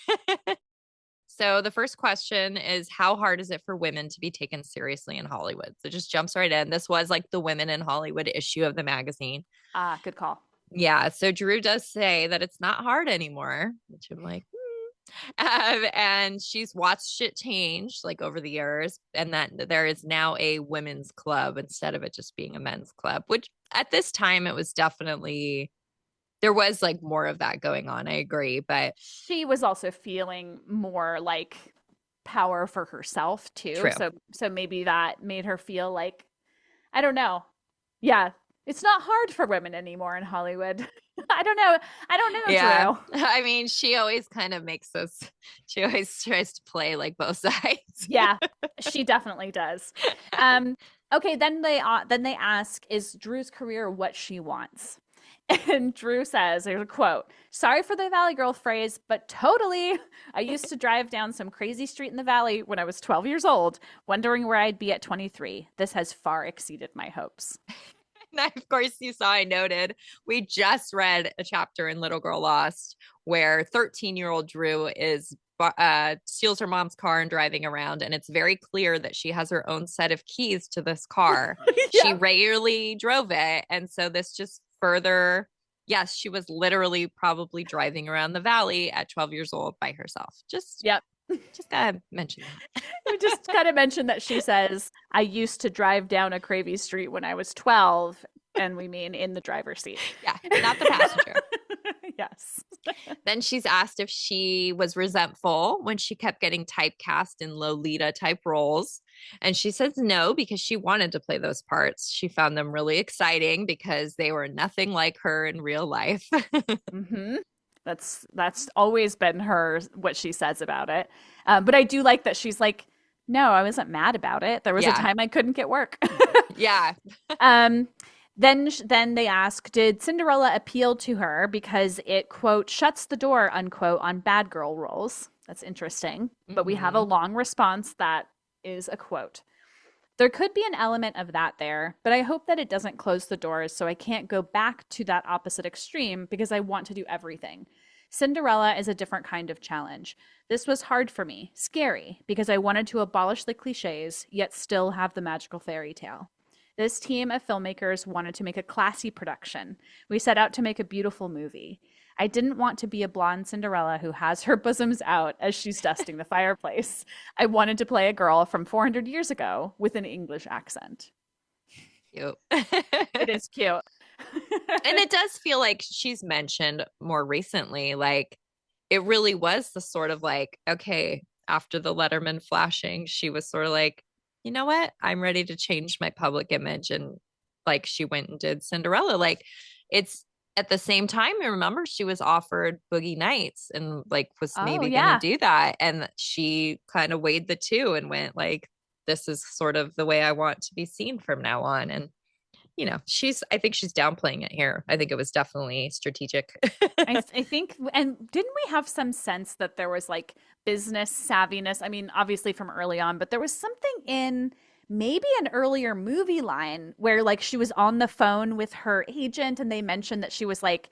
So the first question is, how hard is it for women to be taken seriously in Hollywood? So it just jumps right in. This was like the Women in Hollywood issue of the magazine. Good call. Yeah. So Drew does say that it's not hard anymore, which I'm like, and she's watched it change like over the years, and that there is now a women's club instead of it just being a men's club, which at this time it was definitely, there was like more of that going on. I agree. But she was also feeling more like power for herself too. True. So maybe that made her feel like, I don't know. Yeah. It's not hard for women anymore in Hollywood. I don't know. Yeah. Drew. I mean, she always kind of she always tries to play like both sides. Yeah, she definitely does. Okay, then they ask, is Drew's career what she wants? And Drew says, there's a quote, "Sorry for the Valley Girl phrase, but totally. I used to drive down some crazy street in the Valley when I was 12 years old, wondering where I'd be at 23. This has far exceeded my hopes." And of course, you saw I noted, we just read a chapter in Little Girl Lost where 13-year-old Drew steals her mom's car and driving around. And it's very clear that she has her own set of keys to this car. Yeah. She rarely drove it. And so this just further, yes, she was literally probably driving around the valley at 12 years old by herself. Just, yep. Just gotta mention that. We just gotta mention that she says, I used to drive down a cravey street when I was 12, and we mean in the driver's seat. Yeah, not the passenger. Yes. Then she's asked if she was resentful when she kept getting typecast in Lolita type roles. And she says no, because she wanted to play those parts. She found them really exciting because they were nothing like her in real life. Mm-hmm. That's always been what she says about it. But I do like that she's like, no, I wasn't mad about it. There was a time I couldn't get work. Yeah. Then they ask, did Cinderella appeal to her because it, quote, shuts the door, unquote, on bad girl roles? That's interesting. But we have a long response that is a quote. There could be an element of that there, but I hope that it doesn't close the doors so I can't go back to that opposite extreme because I want to do everything. Cinderella is a different kind of challenge. This was hard for me, scary, because I wanted to abolish the cliches, yet still have the magical fairy tale. This team of filmmakers wanted to make a classy production. We set out to make a beautiful movie. I didn't want to be a blonde Cinderella who has her bosoms out as she's dusting the fireplace. I wanted to play a girl from 400 years ago with an English accent. Cute. It is cute. And it does feel like she's mentioned more recently, like it really was the sort of like, okay, after the Letterman flashing, she was sort of like, you know what? I'm ready to change my public image. And like she went and did Cinderella. Like it's at the same time, I remember she was offered Boogie Nights and like was maybe going to do that. And she kind of weighed the two and went like, this is sort of the way I want to be seen from now on. And you know, I think she's downplaying it here. I think it was definitely strategic. I think, and didn't we have some sense that there was like business savviness? I mean, obviously from early on, but there was something in maybe an earlier Movieline where like she was on the phone with her agent and they mentioned that she was like,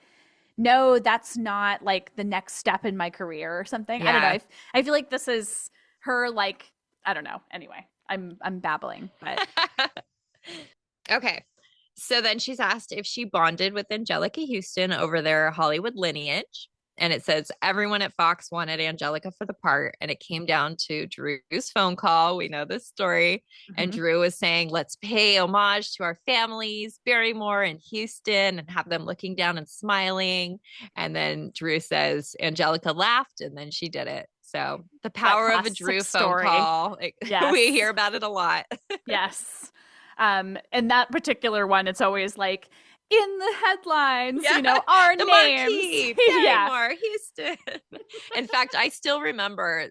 no, that's not like the next step in my career or something. Yeah. I don't know. I feel like this is her like, I don't know. Anyway, I'm babbling, but. Okay. So then she's asked if she bonded with Angelica Houston over their Hollywood lineage. And it says everyone at Fox wanted Angelica for the part. And it came down to Drew's phone call. We know this story. Mm-hmm. And Drew was saying, let's pay homage to our families, Barrymore and Houston, and have them looking down and smiling. And then Drew says Angelica laughed and then she did it. So the power of a Drew phone call. Yes. We hear about it a lot. Yes. And that particular one, it's always like in the headlines, you know, our the names. Marquee, Barrymore, Houston. In fact, I still remember,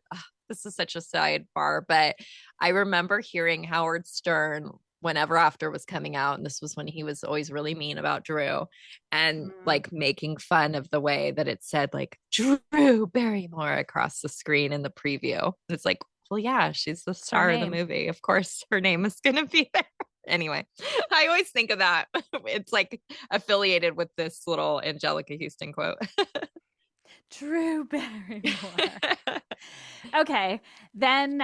this is such a sidebar, but I remember hearing Howard Stern whenever After was coming out. And this was when he was always really mean about Drew and like making fun of the way that it said like Drew Barrymore across the screen in the preview. It's like, well, yeah, she's the star of the movie. Of course, her name is going to be there. Anyway, I always think of that. It's like affiliated with this little Angelica Houston quote. Drew Barrymore. Okay. Then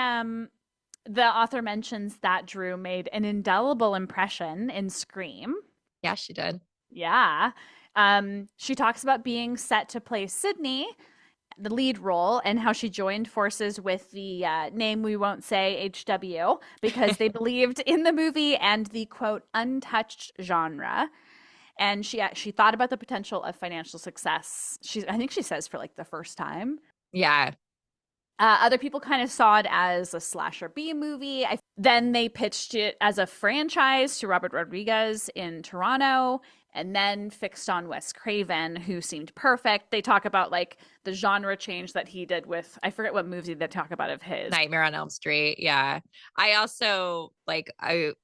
the author mentions that Drew made an indelible impression in Scream. Yeah, she did. Yeah. She talks about being set to play Sydney, the lead role, and how she joined forces with the name we won't say, HW, because they believed in the movie and the, quote, untouched genre. And she thought about the potential of financial success. I think she says for like the first time. Yeah. Other people kind of saw it as a slasher B movie. Then they pitched it as a franchise to Robert Rodriguez in Toronto, and then fixed on Wes Craven, who seemed perfect. They talk about like the genre change that he did with, I forget what movie they talk about of his. Nightmare on Elm Street. Yeah. I also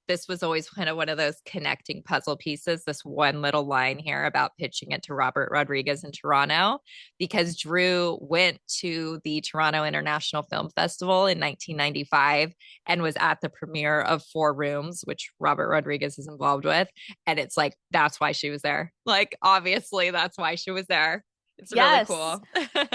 this was always kind of one of those connecting puzzle pieces. This one little line here about pitching it to Robert Rodriguez in Toronto, because Drew went to the Toronto International Film Festival in 1995 and was at the premiere of Four Rooms, which Robert Rodriguez is involved with. And it's like, that's why she was there. Like, obviously that's why she was there. It's really cool.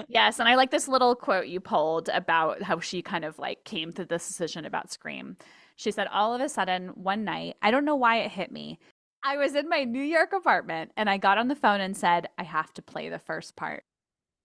Yes. And I like this little quote you pulled about how she kind of like came to this decision about Scream. She said, all of a sudden, one night, I don't know why it hit me. I was in my New York apartment and I got on the phone and said, I have to play the first part.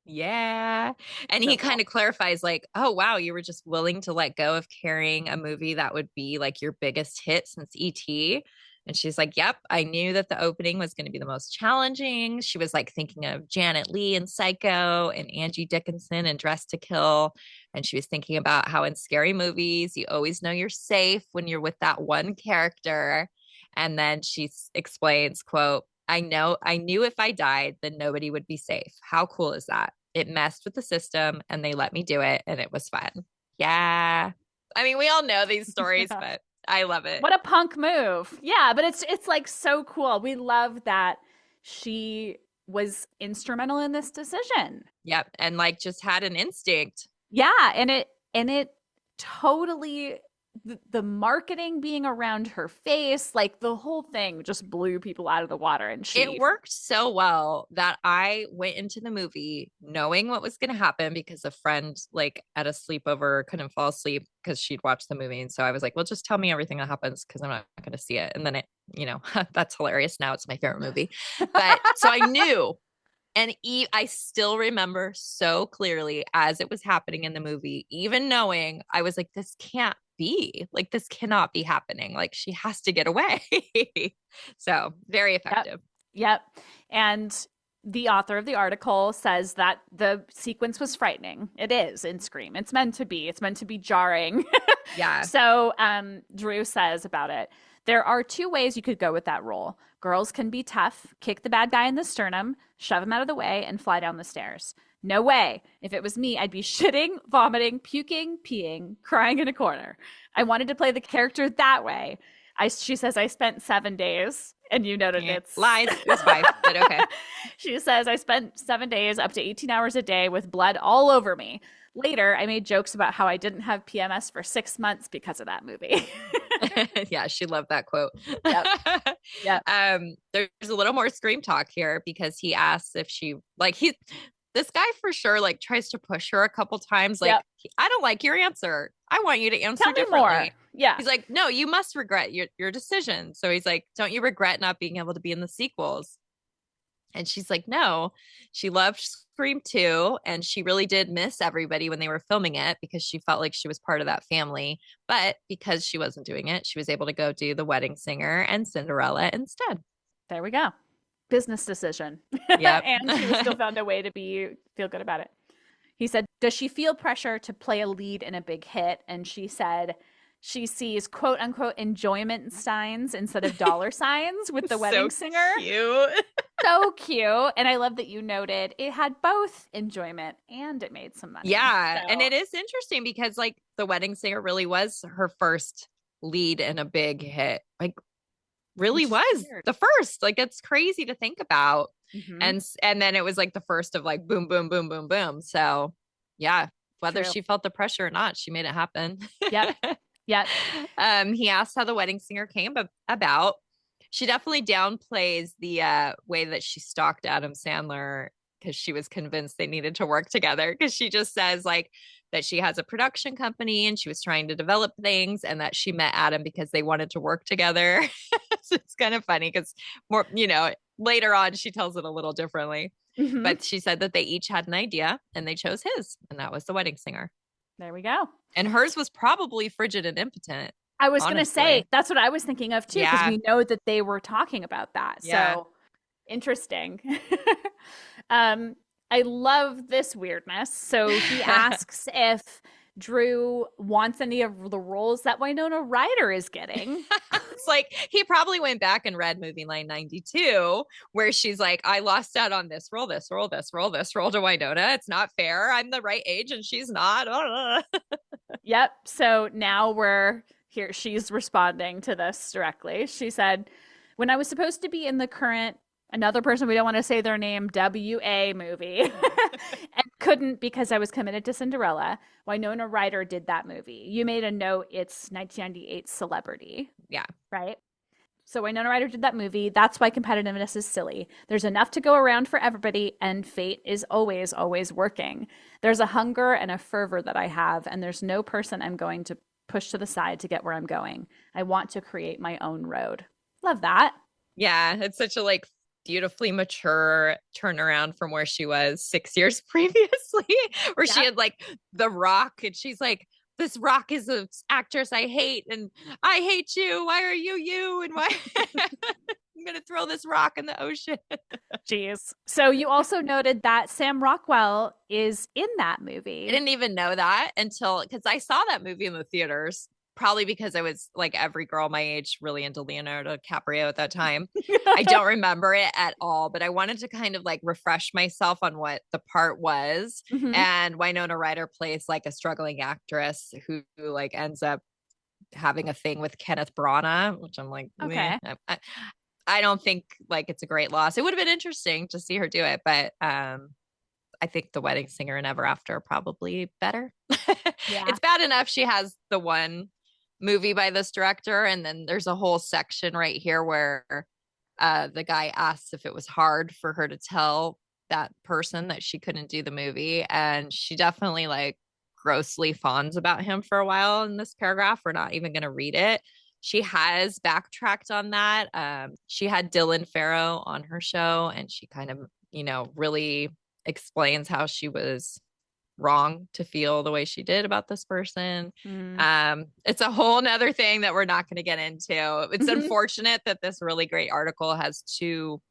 Yeah. And So he cool. kind of clarifies, like, oh, wow, you were just willing to let go of carrying a movie that would be like your biggest hit since E.T. And she's like, yep, I knew that the opening was going to be the most challenging. She was like thinking of Janet Leigh in Psycho and Angie Dickinson in Dress to Kill. And she was thinking about how in scary movies, you always know you're safe when you're with that one character. And then she explains, quote, I knew if I died, then nobody would be safe. How cool is that? It messed with the system and they let me do it and it was fun. Yeah. I mean, we all know these stories, Yeah. but I love it. What a punk move. Yeah, but it's like so cool. We love that she was instrumental in this decision. Yep. And like just had an instinct. Yeah, and it totally the marketing being around her face, like the whole thing just blew people out of the water. And it worked so well that I went into the movie knowing what was going to happen because a friend, like at a sleepover, couldn't fall asleep because she'd watched the movie. And so I was like, well, just tell me everything that happens because I'm not going to see it. And then it, that's hilarious. Now it's my favorite movie. But so I knew. And I still remember so clearly as it was happening in the movie, even knowing, I was like, this can't be, like, this cannot be happening. Like, she has to get away. So very effective. Yep. And the author of the article says that the sequence was frightening. It is in Scream. It's meant to be. It's meant to be jarring. Yeah. So Drew says about it, there are two ways you could go with that role. Girls can be tough, kick the bad guy in the sternum, shove him out of the way, and fly down the stairs. No way. If it was me, I'd be shitting, vomiting, puking, peeing, crying in a corner. I wanted to play the character that way. She says, I spent 7 days, and you noted it's lies. It was 5, but okay. She says, I spent 7 days, up to 18 hours a day with blood all over me. Later, I made jokes about how I didn't have PMS for 6 months because of that movie. Yeah, she loved that quote. Yep. Yep. There's a little more Scream talk here because he asks if she this guy for sure like tries to push her a couple times. Like, I don't like your answer. I want you to answer Tell me differently. more. Yeah. He's like, no, you must regret your decision. So he's like, don't you regret not being able to be in the sequels? And she's like, no, she loved Scream 2. And she really did miss everybody when they were filming it because she felt like she was part of that family. But because she wasn't doing it, she was able to go do The Wedding Singer and Cinderella instead. There we go. Business decision. Yep. And she still found a way to feel good about it. He said, does she feel pressure to play a lead in a big hit? And she said, she sees quote unquote enjoyment signs instead of dollar signs with The Wedding Singer. Cute. So cute. And I love that you noted it had both enjoyment and it made some money. Yeah. So. And it is interesting because like The Wedding Singer really was her first lead in a big hit. Like really was weird. The first. Like it's crazy to think about. Mm-hmm. And then it was like the first of like boom, boom, boom, boom, boom. So yeah, whether she felt the pressure or not, she made it happen. Yep. Yep. He asked how The Wedding Singer came about. She definitely downplays the way that she stalked Adam Sandler because she was convinced they needed to work together. Because she just says like that she has a production company and she was trying to develop things and that she met Adam because they wanted to work together. So it's kind of funny because more, later on she tells it a little differently. Mm-hmm. But she said that they each had an idea and they chose his, and that was The Wedding Singer. There we go. And hers was probably frigid and impotent. I was going to say, that's what I was thinking of too, because we know that they were talking about that. Yeah. So interesting. I love this weirdness. So he asks if Drew wants any of the roles that Winona Ryder is getting. It's like he probably went back and read Movieline 92, where she's like, I lost out on this role, this role, this role, this role to Winona. It's not fair. I'm the right age and she's not. Yep. So now we're here. She's responding to this directly. She said, when I was supposed to be in the current, another person, we don't want to say their name, WA movie, and couldn't because I was committed to Cinderella, Winona Ryder did that movie. You made a note, it's 1998 Celebrity. Yeah. Right? So Winona Ryder did that movie. That's why competitiveness is silly. There's enough to go around for everybody, and fate is always, always working. There's a hunger and a fervor that I have, and there's no person I'm going to push to the side to get where I'm going. I want to create my own road. Love that. Yeah, it's such a like beautifully mature turnaround from where she was 6 years previously, where she had like The Rock, and she's like, this Rock is an actress I hate, and I hate you. Why are you? And why I'm gonna throw this rock in the ocean. Jeez. So you also noted that Sam Rockwell is in that movie. I didn't even know that until, because I saw that movie in the theaters, probably because I was like every girl my age really into Leonardo DiCaprio at that time. I don't remember it at all, but I wanted to kind of like refresh myself on what the part was. And Winona Ryder plays like a struggling actress who like ends up having a thing with Kenneth Branagh, which I'm like, okay. I don't think like it's a great loss. It would have been interesting to see her do it, but I think The Wedding Singer and Ever After are probably better. It's bad enough she has the one movie by this director, and then there's a whole section right here where the guy asks if it was hard for her to tell that person that she couldn't do the movie, and she definitely like grossly fawns about him for a while in this paragraph. We're not even going to read it. She has backtracked on that. She had Dylan Farrow on her show, and she kind of, really explains how she was wrong to feel the way she did about this person. It's a whole nother thing that we're not going to get into. It's unfortunate that this really great article has two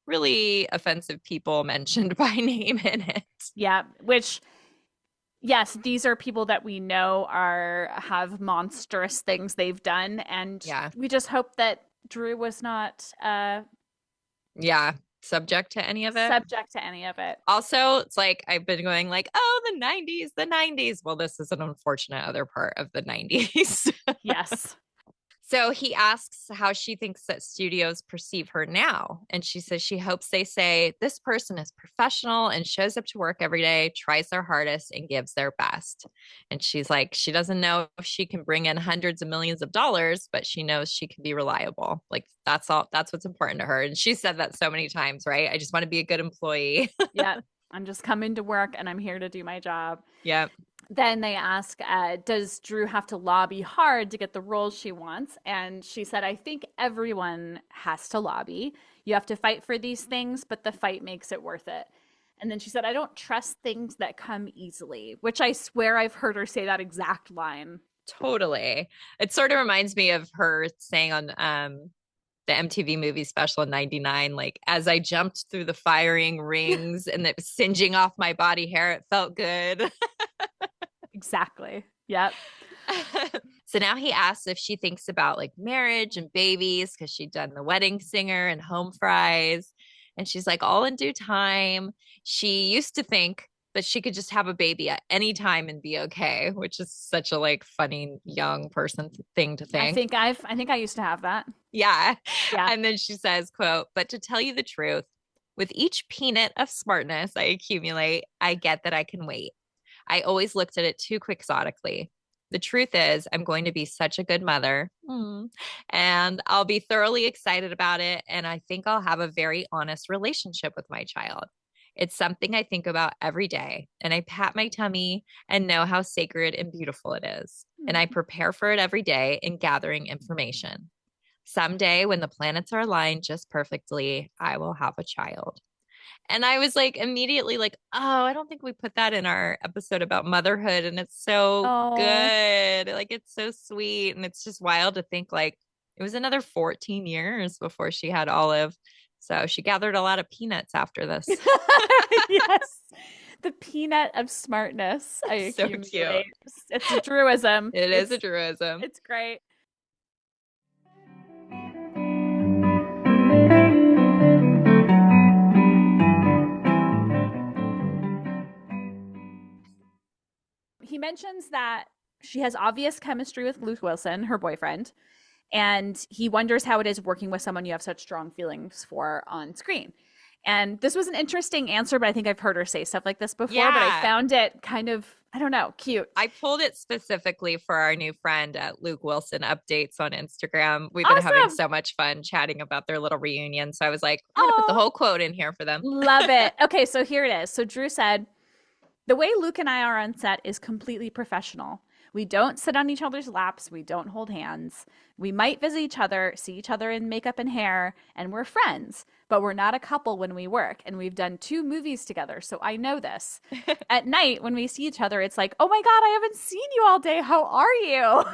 really offensive people mentioned by name in it. Yeah, which, yes, these are people that we know have monstrous things they've done, and we just hope that Drew was not subject to any of it. Also, it's like I've been going like, oh, the 90s. Well, this is an unfortunate other part of the 90s. Yes. So he asks how she thinks that studios perceive her now. And she says she hopes they say, this person is professional and shows up to work every day, tries their hardest, and gives their best. And she's like, she doesn't know if she can bring in hundreds of millions of dollars, but she knows she can be reliable. Like, that's all. That's what's important to her. And she said that so many times, right? I just want to be a good employee. Yeah. I'm just coming to work and I'm here to do my job. Yeah. Then they ask, does Drew have to lobby hard to get the roles she wants? And she said, I think everyone has to lobby. You have to fight for these things, but the fight makes it worth it. And then she said, I don't trust things that come easily, which I swear I've heard her say that exact line. Totally. It sort of reminds me of her saying on the MTV movie special in 99, like, as I jumped through the firing rings and it was singeing off my body hair, it felt good. Exactly. Yep. So now he asks if she thinks about like marriage and babies, because she'd done The Wedding Singer and Home Fries. And she's like, all in due time. She used to think that she could just have a baby at any time and be okay, which is such a like funny young person thing to think. I think I used to have that. Yeah. And then she says, quote, but to tell you the truth, with each peanut of smartness I accumulate, I get that I can wait. I always looked at it too quixotically. The truth is, I'm going to be such a good mother, and I'll be thoroughly excited about it. And I think I'll have a very honest relationship with my child. It's something I think about every day, and I pat my tummy and know how sacred and beautiful it is. And I prepare for it every day in gathering information. Someday, when the planets are aligned just perfectly, I will have a child. And I was like, immediately like, oh, I don't think we put that in our episode about motherhood. And it's so good. Like, it's so sweet. And it's just wild to think like it was another 14 years before she had Olive. So she gathered a lot of peanuts after this. Yes. The peanut of smartness. So cute. It's a Drewism. It is a Drewism. It's great. He mentions that she has obvious chemistry with Luke Wilson, her boyfriend, and he wonders how it is working with someone you have such strong feelings for on screen. And this was an interesting answer, but I think I've heard her say stuff like this before, but I found it kind of, I don't know, cute. I pulled it specifically for our new friend at Luke Wilson Updates on Instagram. We've been having so much fun chatting about their little reunion. So I was like, I'm going to put the whole quote in here for them. Love it. Okay, so here it is. So Drew said, the way Luke and I are on set is completely professional. We don't sit on each other's laps. We don't hold hands. We might visit each other, see each other in makeup and hair, and we're friends. but we're not a couple when we work, and we've done 2 movies together, so I know this. At night, when we see each other, it's like, oh my God, I haven't seen you all day. How are you?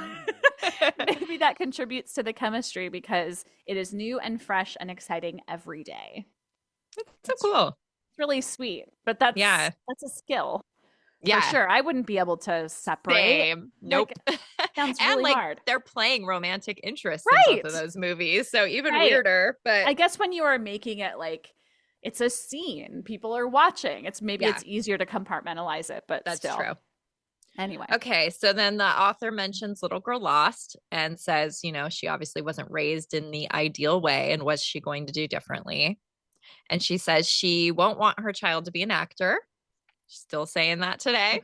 Maybe that contributes to the chemistry because it is new and fresh and exciting every day. That's so cool. It's really sweet, but that's a skill. Yeah, for sure. I wouldn't be able to separate. Same. Nope. Sounds and really like hard. they're playing romantic interests Right. in both of those movies, so even weirder. But I guess when you are making it like it's a scene, people are watching. It's easier to compartmentalize it, but that's still. true. Anyway. Okay, so then the author mentions Little Girl Lost and says, she obviously wasn't raised in the ideal way, and was she going to do differently? And she says she won't want her child to be an actor. She's still saying that today,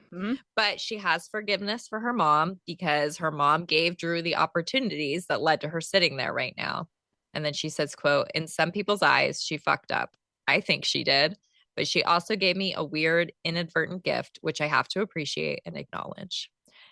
but she has forgiveness for her mom because her mom gave Drew the opportunities that led to her sitting there right now. And then she says, quote, in some people's eyes, she fucked up. I think she did, but she also gave me a weird inadvertent gift, which I have to appreciate and acknowledge.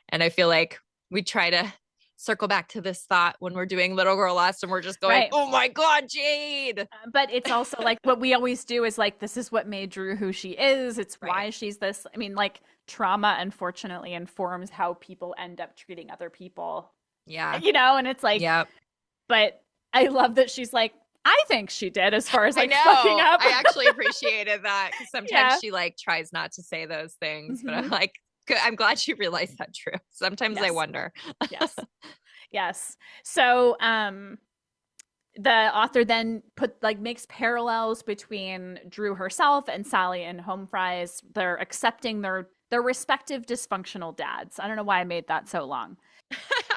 And I feel like we try to circle back to this thought when we're doing Little Girl Lost and we're just going, oh my God, Jade. But it's also like what we always do is like, this is what made Drew who she is. It's why she's this. I mean, like trauma unfortunately informs how people end up treating other people. Yeah. And it's like, but I love that she's like, I think she did as far as like fucking up. I actually appreciated that because sometimes she like tries not to say those things, but I'm like, good. I'm glad she realized that, Drew. Sometimes I wonder. Yes. So, the author then makes parallels between Drew herself and Sally and Home Fries. They're accepting their respective dysfunctional dads. I don't know why I made that so long.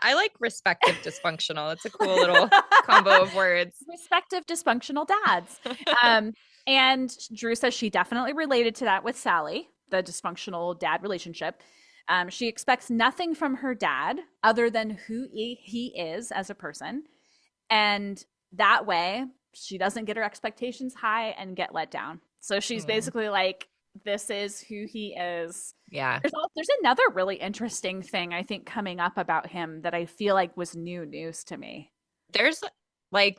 I like respective dysfunctional. It's a cool little combo of words. Respective dysfunctional dads. And Drew says she definitely related to that with Sally, the dysfunctional dad relationship. She expects nothing from her dad other than who he is as a person. And that way she doesn't get her expectations high and get let down. So she's basically like, this is who he is. Yeah. There's another really interesting thing I think coming up about him that I feel like was new news to me. There's like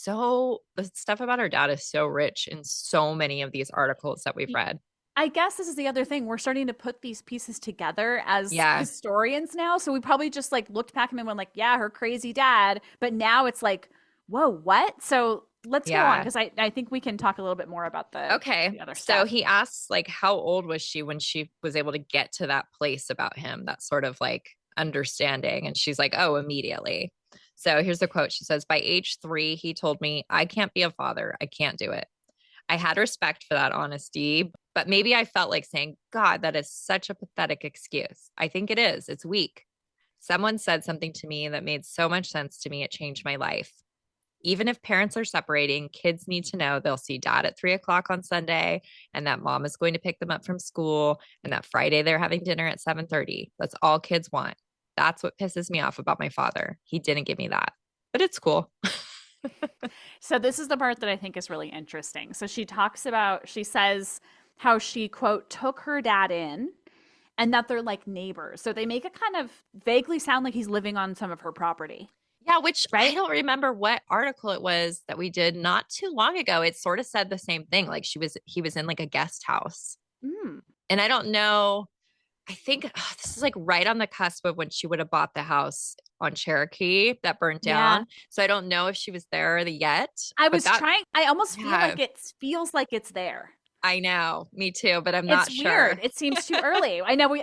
the stuff about her dad is so rich in so many of these articles that we've read. I guess this is the other thing. We're starting to put these pieces together as historians now. So we probably just like looked back at him and went like, yeah, her crazy dad. But now it's like, whoa, what? So let's go on because I think we can talk a little bit more about the other stuff. So he asks like, how old was she when she was able to get to that place about him, that sort of like understanding? And she's like, oh, immediately. So here's the quote. She says, by age 3, he told me, I can't be a father. I can't do it. I had respect for that honesty, but maybe I felt like saying, God, that is such a pathetic excuse. I think it is. It's weak. Someone said something to me that made so much sense to me. It changed my life. Even if parents are separating, kids need to know they'll see dad at 3:00 on Sunday and that mom is going to pick them up from school and that Friday they're having dinner at 7:30. That's all kids want. That's what pisses me off about my father. He didn't give me that, but it's cool. So this is the part that I think is really interesting. So she says how she, quote, took her dad in and that they're like neighbors. So they make it kind of vaguely sound like he's living on some of her property. Yeah, which I don't remember what article it was that we did not too long ago. It sort of said the same thing. Like he was in like a guest house. And I don't know. I think this is like right on the cusp of when she would have bought the house on Cherokee that burnt down. So I don't know if she was there yet. I almost feel like it feels like it's there. I know, me too, but I'm not sure. It's weird. It seems too early. I know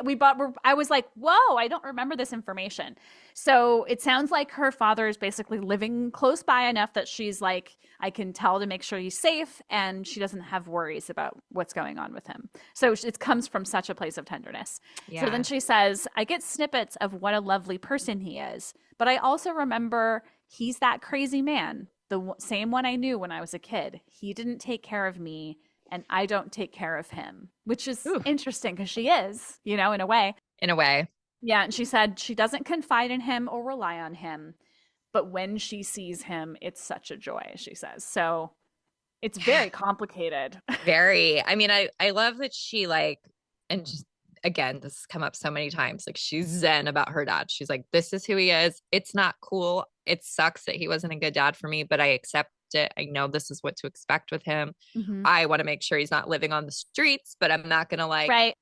I was like, whoa, I don't remember this information. So it sounds like her father is basically living close by enough that she's like, I can tell to make sure he's safe and she doesn't have worries about what's going on with him. So it comes from such a place of tenderness. Yeah. So then she says, I get snippets of what a lovely person he is, but I also remember he's that crazy man, the same one I knew when I was a kid. He didn't take care of me and I don't take care of him, which is interesting because she is, in a way. In a way. Yeah. And she said she doesn't confide in him or rely on him, but when she sees him, it's such a joy, she says. So it's very complicated. Very. I mean, I love that she and just, again, this has come up so many times. Like she's zen about her dad. She's like, this is who he is. It's not cool. It sucks that he wasn't a good dad for me, but I accept it. I know this is what to expect with him. Mm-hmm. I want to make sure he's not living on the streets, but I'm not going to like Right.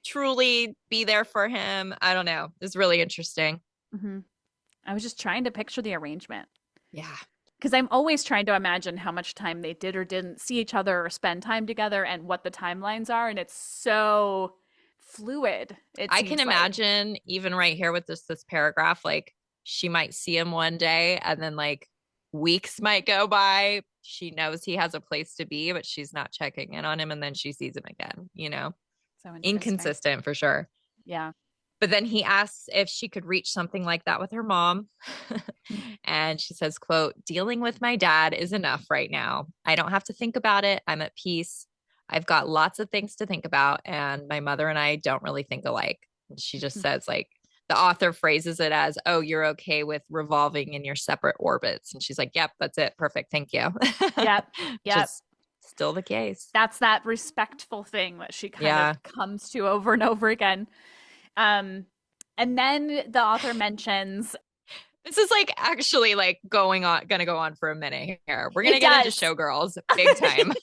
truly be there for him. I don't know. It's really interesting. Mm-hmm. I was just trying to picture the arrangement. Yeah. Because I'm always trying to imagine how much time they did or didn't see each other or spend time together and what the timelines are. And it's so fluid. I can imagine even right here with this paragraph, like she might see him one day and then like weeks might go by. She knows he has a place to be, but she's not checking in on him. And then she sees him again, you know, so inconsistent for sure. Yeah. But then he asks if she could reach something like that with her mom. And she says, quote, "Dealing with my dad is enough right now. I don't have to think about it. I'm at peace. I've got lots of things to think about. And my mother and I don't really think alike." And she just says, like, the author phrases it as, "Oh, you're okay with revolving in your separate orbits." And she's like, "Yep, that's it. Perfect. Thank you." Yep. Just still the case. That's that respectful thing that she kind of comes to over and over again. And then the author mentions, this is like actually like gonna go on for a minute here. We're gonna get into Showgirls big time.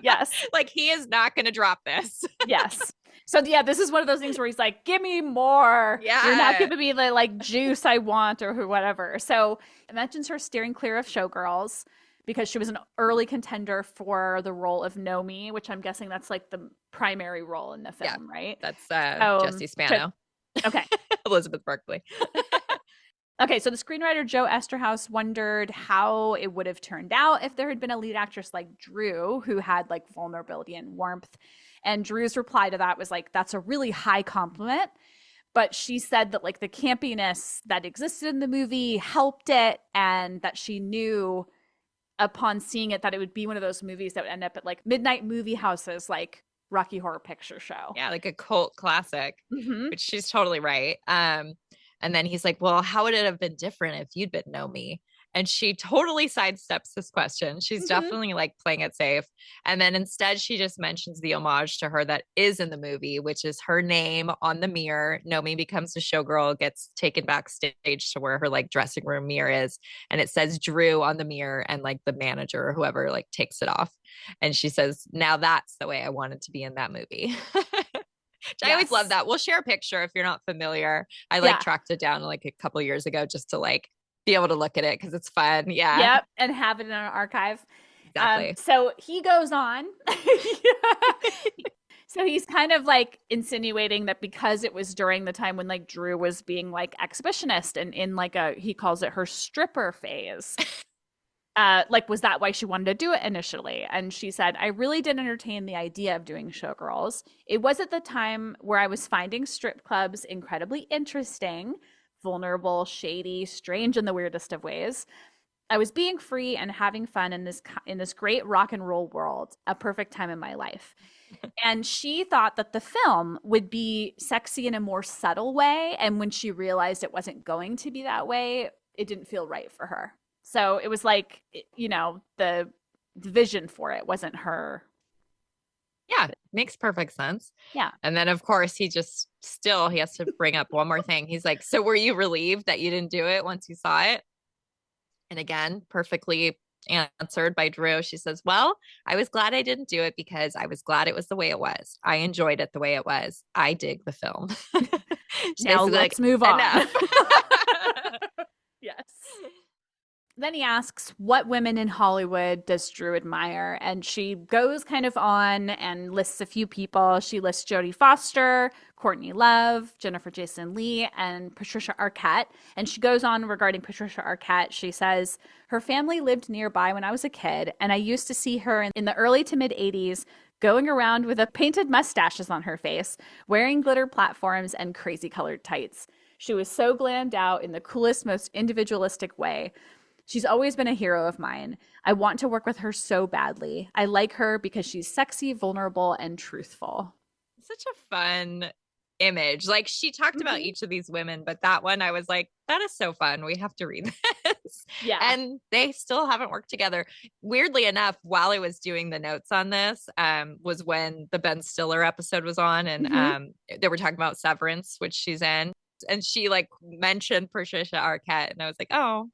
Yes. Like he is not gonna drop this. Yes. So yeah, this is one of those things where he's like, "Give me more. Yeah. You're not giving me the like juice I want or whatever." So it mentions her steering clear of Showgirls because she was an early contender for the role of Nomi, which I'm guessing that's like the primary role in the film, right? That's Jesse Spano. Okay. Elizabeth Berkley. Okay, so the screenwriter Joe Esterhaus wondered how it would have turned out if there had been a lead actress like Drew who had like vulnerability and warmth. And Drew's reply to that was like, "That's a really high compliment." But she said that like the campiness that existed in the movie helped it, and that she knew upon seeing it that it would be one of those movies that would end up at like midnight movie houses like Rocky Horror Picture Show. Yeah, like a cult classic, which she's totally right. And then he's like, "Well, how would it have been different if you'd been Nomi?" And she totally sidesteps this question. She's definitely like playing it safe. And then instead, she just mentions the homage to her that is in the movie, which is her name on the mirror. Nomi becomes a showgirl, gets taken backstage to where her like dressing room mirror is. And it says Drew on the mirror, and like the manager or whoever like takes it off. And she says, "Now that's the way I wanted to be in that movie." I always love that. We'll share a picture if you're not familiar. I like tracked it down like a couple of years ago just to like be able to look at it because it's fun. Yeah. Yep. And have it in our archive. Exactly. So he goes on. So he's kind of like insinuating that because it was during the time when like Drew was being like exhibitionist and in like he calls it her stripper phase. Like, was that why she wanted to do it initially? And she said, "I really did entertain the idea of doing Showgirls. It was at the time where I was finding strip clubs incredibly interesting, vulnerable, shady, strange in the weirdest of ways. I was being free and having fun in this great rock and roll world, a perfect time in my life." And she thought that the film would be sexy in a more subtle way. And when she realized it wasn't going to be that way, it didn't feel right for her. So it was like, you know, the vision for it wasn't her. Yeah, makes perfect sense. Yeah. And then, of course, he has to bring up one more thing. He's like, "So were you relieved that you didn't do it once you saw it?" And again, perfectly answered by Drew. She says, "Well, I was glad I didn't do it because I was glad it was the way it was. I enjoyed it the way it was. I dig the film." Now let's move on. Yes. Then he asks, what women in Hollywood does Drew admire? And she goes kind of on and lists a few people. She lists Jodie Foster, Courtney Love, Jennifer Jason Leigh, and Patricia Arquette. And she goes on regarding Patricia Arquette. She says, "Her family lived nearby when I was a kid, and I used to see her in the early to mid 80s going around with painted mustaches on her face, wearing glitter platforms and crazy colored tights. She was so glammed out in the coolest, most individualistic way. She's always been a hero of mine. I want to work with her so badly. I like her because she's sexy, vulnerable, and truthful." Such a fun image. Like she talked about each of these women, but that one I was like, that is so fun. We have to read this. Yeah. And they still haven't worked together. Weirdly enough, while I was doing the notes on this, was when the Ben Stiller episode was on, and they were talking about Severance, which she's in. And she like mentioned Patricia Arquette, and I was like, oh,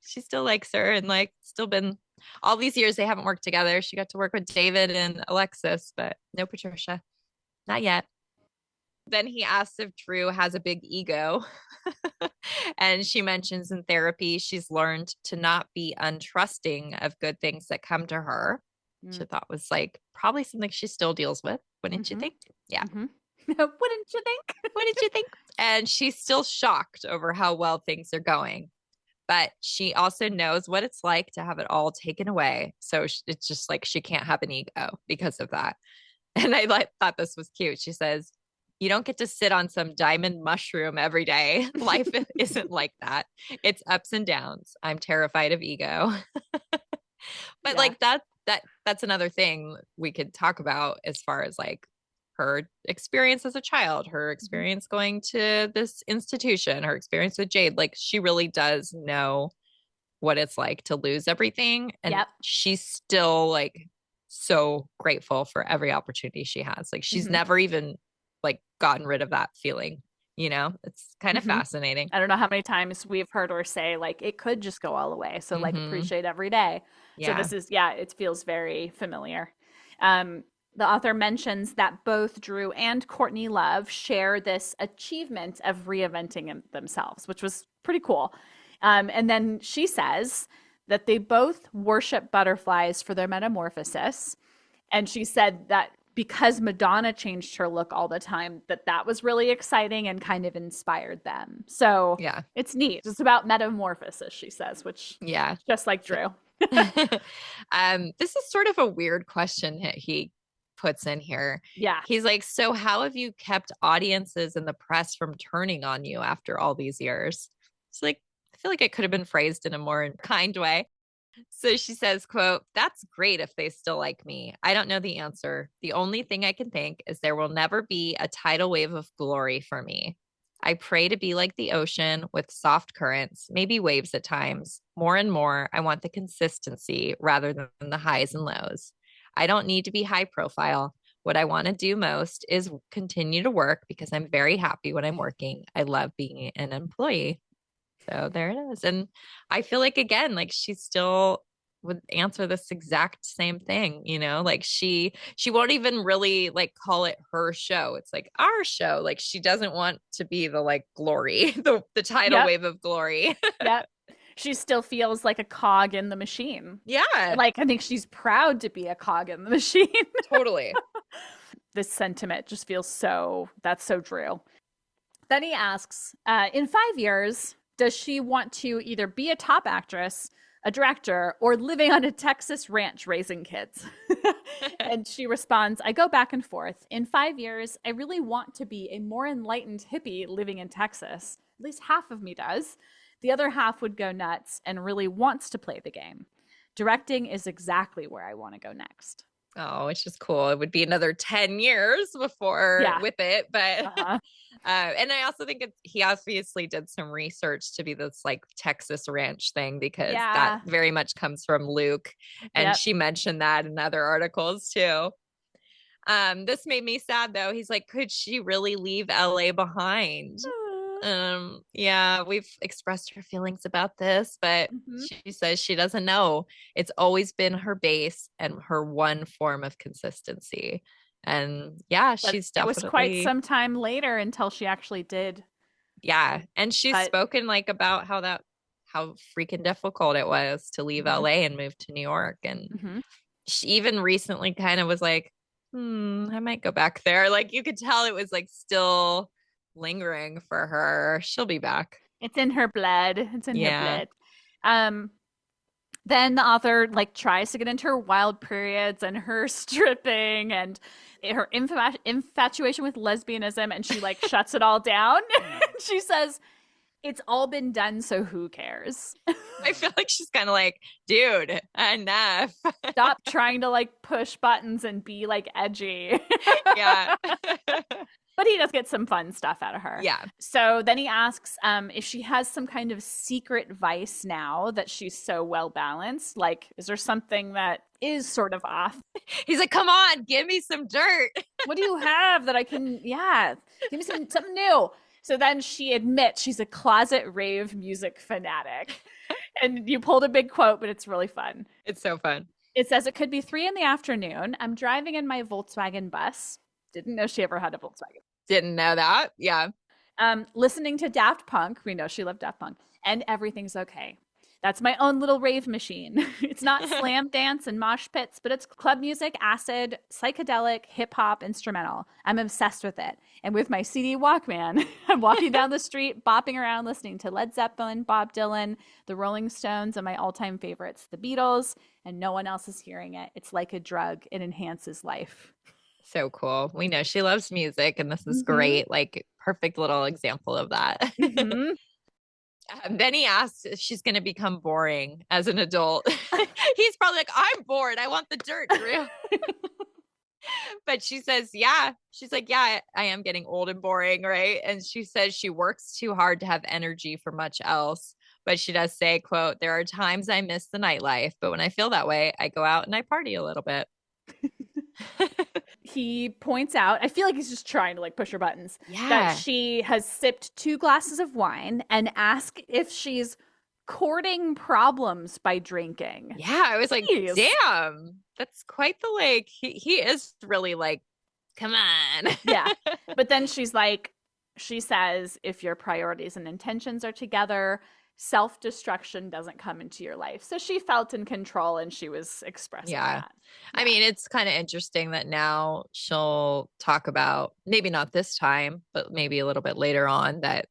she still likes her and like still been all these years they haven't worked together. She got to work with David and Alexis, but no Patricia. Not yet. Then he asks if Drew has a big ego. And she mentions in therapy, she's learned to not be untrusting of good things that come to her, which I thought was like probably something she still deals with. Wouldn't you think? Yeah. Wouldn't you think? Wouldn't you think? And she's still shocked over how well things are going. But she also knows what it's like to have it all taken away. So it's just like she can't have an ego because of that. And I thought this was cute. She says, you don't get to sit on some diamond mushroom every day. Life isn't like that. It's ups and downs. I'm terrified of ego. But like that's another thing we could talk about as far as like her experience as a child, her experience going to this institution, her experience with Jade. Like she really does know what it's like to lose everything. And she's still like so grateful for every opportunity she has. Like she's never even like gotten rid of that feeling, you know. It's kind of fascinating. I don't know how many times we've heard her say like it could just go all away, so like appreciate every day. So this is it feels very familiar. The author mentions that both Drew and Courtney Love share this achievement of reinventing themselves, which was pretty cool. And then she says that they both worship butterflies for their metamorphosis. And she said that because Madonna changed her look all the time, that was really exciting and kind of inspired them. So it's neat. It's about metamorphosis, she says, which just like Drew. This is sort of a weird question that he puts in here. He's like, so how have you kept audiences and the press from turning on you after all these years? It's like, I feel like it could have been phrased in a more kind way. So she says, quote, that's great if they still like me. I don't know the answer. The only thing I can think is there will never be a tidal wave of glory for me. I pray to be like the ocean with soft currents, maybe waves at times. More and more, I want the consistency rather than the highs and lows. I don't need to be high profile. What I want to do most is continue to work because I'm very happy when I'm working. I love being an employee. So there it is. And I feel like, again, like she still would answer this exact same thing, you know, like she won't even really like call it her show. It's like our show. Like she doesn't want to be the like glory, the tidal wave of glory. She still feels like a cog in the machine. Like I think she's proud to be a cog in the machine. Totally. This sentiment just feels that's so Drew. Then he asks, in 5 years, does she want to either be a top actress, a director, or living on a Texas ranch raising kids? And she responds, I go back and forth. In 5 years, I really want to be a more enlightened hippie living in Texas. At least half of me does. The other half would go nuts and really wants to play the game. Directing is exactly where I want to go next. Oh, it's just cool. It would be another 10 years before with it. But, and I also think he obviously did some research to be this like Texas ranch thing because that very much comes from Luke. And she mentioned that in other articles too. This made me sad though. He's like, could she really leave LA behind? We've expressed her feelings about this, but she says she doesn't know. It's always been her base and her one form of consistency. And she's definitely. It was quite some time later until she actually did. Yeah. And she's spoken like about how freaking difficult it was to leave LA and move to New York. And she even recently kind of was like, I might go back there. Like you could tell it was like still lingering for her. She'll be back. It's in her blood. It's in her blood. Then the author like tries to get into her wild periods and her stripping and her infatuation with lesbianism, and she like shuts it all down. She says, it's all been done, so who cares? I feel like she's kind of like, dude, enough. Stop trying to like push buttons and be like edgy. But he does get some fun stuff out of her. Yeah. So then he asks if she has some kind of secret vice now that she's so well balanced. Like, is there something that is sort of off? He's like, come on, give me some dirt. What do you have that I can, give me something new. So then she admits she's a closet rave music fanatic. And you pulled a big quote, but it's really fun. It's so fun. It says, it could be 3 PM. I'm driving in my Volkswagen bus. Didn't know she ever had a Volkswagen. Didn't know that. Yeah. Listening to Daft Punk. We know she loved Daft Punk. And everything's okay. That's my own little rave machine. It's not slam dance and mosh pits, but it's club music, acid, psychedelic, hip hop, instrumental. I'm obsessed with it. And with my CD Walkman, I'm walking down the street, bopping around, listening to Led Zeppelin, Bob Dylan, the Rolling Stones, and my all-time favorites, the Beatles, and no one else is hearing it. It's like a drug. It enhances life. So cool. We know she loves music, and this is great. Like, perfect little example of that. Then he asks if she's going to become boring as an adult. He's probably like, I'm bored. I want the dirt, Drew. But she says, yeah. She's like, yeah, I am getting old and boring, right? And she says she works too hard to have energy for much else. But she does say, quote, there are times I miss the nightlife, but when I feel that way, I go out and I party a little bit. He points out, I feel like he's just trying to like push her buttons, Yeah. that she has sipped 2 glasses of wine and ask if she's courting problems by drinking. Yeah, I was like, Jeez. damn, that's quite the like, he is really like, come on. Yeah. But then she says, if your priorities and intentions are together, self-destruction doesn't come into your life. So she felt in control and she was expressing that. I mean, it's kind of interesting that now she'll talk about, maybe not this time, but maybe a little bit later on, that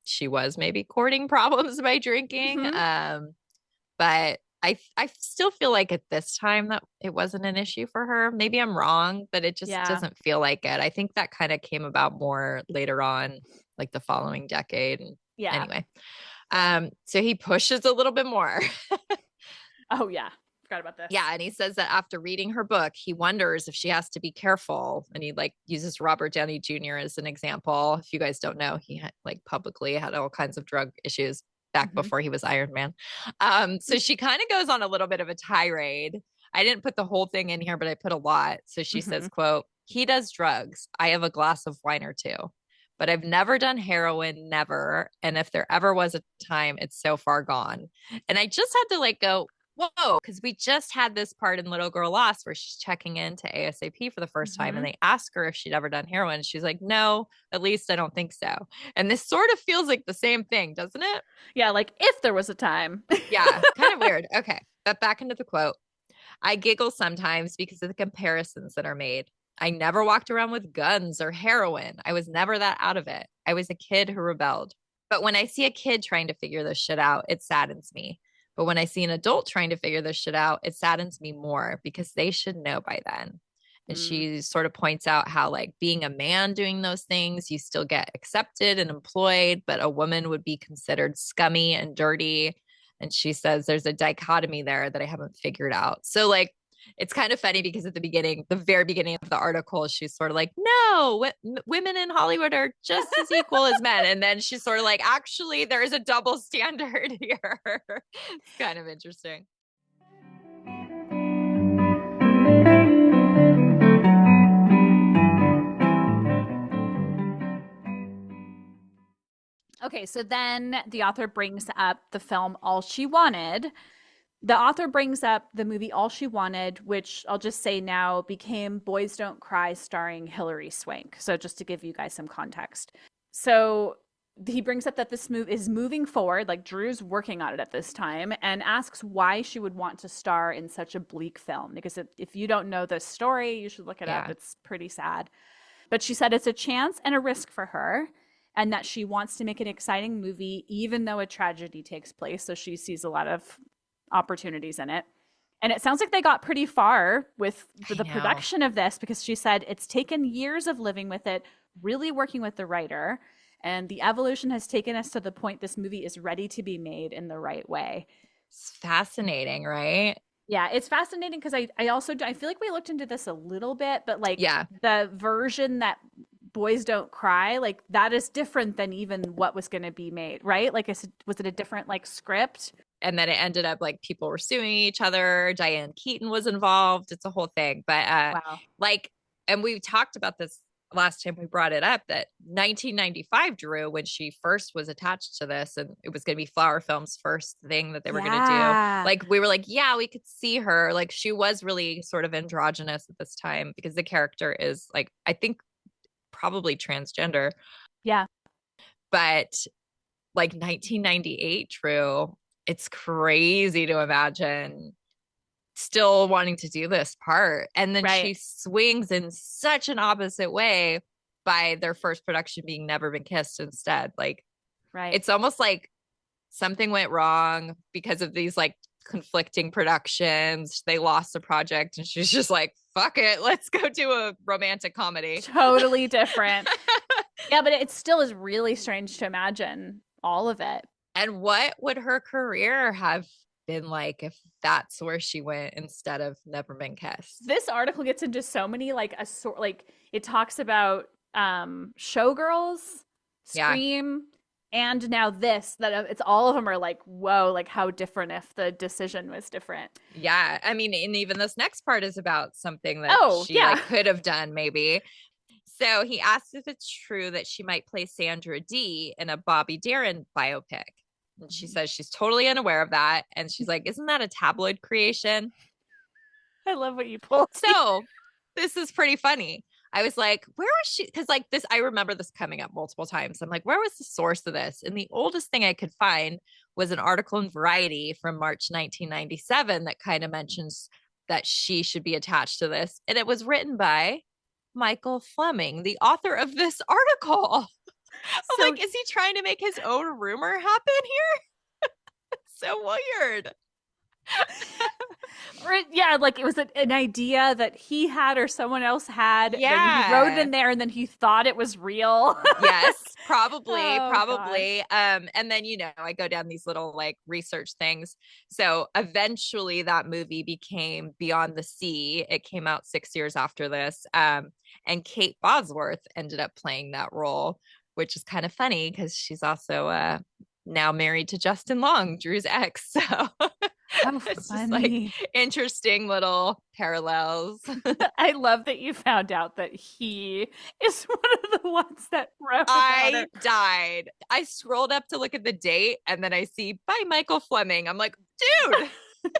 she was maybe courting problems by drinking. But I still feel like at this time that it wasn't an issue for her. Maybe I'm wrong, but it just doesn't feel like it. I think that kind of came about more later on, like the following decade. And anyway. So he pushes a little bit more. Oh yeah. Forgot about this. Yeah. And he says that after reading her book, he wonders if she has to be careful. And he like uses Robert Downey Jr. as an example. If you guys don't know, he had like publicly had all kinds of drug issues back before he was Iron Man. So she kind of goes on a little bit of a tirade. I didn't put the whole thing in here, but I put a lot. So she says, quote, he does drugs. I have a glass of wine or two. But I've never done heroin, never. And if there ever was a time, it's so far gone. And I just had to like go, whoa, because we just had this part in Little Girl Lost where she's checking into ASAP for the first time and they ask her if she'd ever done heroin. She's like, no, at least I don't think so. And this sort of feels like the same thing, doesn't it? Yeah, like if there was a time. Yeah, kind of weird. Okay, but back into the quote. I giggle sometimes because of the comparisons that are made. I never walked around with guns or heroin. I was never that out of it. I was a kid who rebelled. But when I see a kid trying to figure this shit out, it saddens me. But when I see an adult trying to figure this shit out, it saddens me more because they should know by then. And she sort of points out how like being a man doing those things, you still get accepted and employed, but a woman would be considered scummy and dirty. And she says there's a dichotomy there that I haven't figured out. So like, it's kind of funny because at the very beginning of the article, she's sort of like, no, women in Hollywood are just as equal as men. And then she's sort of like, actually, there's a double standard here. It's kind of interesting. Okay, so then the author brings up the film All She Wanted. The author brings up the movie All She Wanted, which I'll just say now became Boys Don't Cry starring Hilary Swank. So just to give you guys some context. So he brings up that this movie is moving forward, like Drew's working on it at this time, and asks why she would want to star in such a bleak film. Because if you don't know the story, you should look it up. It's pretty sad. But she said it's a chance and a risk for her, and that she wants to make an exciting movie even though a tragedy takes place. So she sees a lot of opportunities in it. And it sounds like they got pretty far with the production of this, because she said it's taken years of living with it, really working with the writer, and the evolution has taken us to the point this movie is ready to be made in the right way. It's fascinating, right? Yeah, it's fascinating because I feel like we looked into this a little bit, but like the version that Boys Don't Cry, like that is different than even what was going to be made, right? Like, was it a different like script? And then it ended up like people were suing each other. Diane Keaton was involved. It's a whole thing. But like, and we talked about this last time we brought it up that 1995 Drew, when she first was attached to this, and it was going to be Flower Film's first thing that they were going to do. Like, we were like, yeah, we could see her. Like, she was really sort of androgynous at this time because the character is like, I think probably transgender. Yeah. But like 1998 Drew, it's crazy to imagine still wanting to do this part. And then she swings in such an opposite way by their first production being Never Been Kissed instead. Like, it's almost like something went wrong because of these like conflicting productions. They lost the project and she's just like, fuck it, let's go do a romantic comedy. Totally different. Yeah, but it still is really strange to imagine all of it. And what would her career have been like if that's where she went instead of Never Been Kissed? This article gets into so many like it talks about Showgirls, Scream, and now this, that it's all of them are like, whoa, like how different if the decision was different. Yeah, I mean, and even this next part is about something that she like, could have done maybe. So he asks if it's true that she might play Sandra Dee in a Bobby Darin biopic. And she says she's totally unaware of that. And she's like, isn't that a tabloid creation? I love what you pulled. So this is pretty funny. I was like, where was she? Because like this, I remember this coming up multiple times. I'm like, where was the source of this? And the oldest thing I could find was an article in Variety from March 1997 that kind of mentions that she should be attached to this. And it was written by Michael Fleming, the author of this article. I'm like, is he trying to make his own rumor happen here? So weird. Yeah, like it was an idea that he had or someone else had. Yeah, he wrote it in there, and then he thought it was real. Yes, probably. And then I go down these little like research things. So eventually, that movie became Beyond the Sea. It came out 6 years after this, and Kate Bosworth ended up playing that role, which is kind of funny because she's also now married to Justin Long, Drew's ex. So it's just like interesting little parallels. I love that you found out that he is one of the ones that wrote I died. I scrolled up to look at the date and then I see by Michael Fleming. I'm like, dude, I'm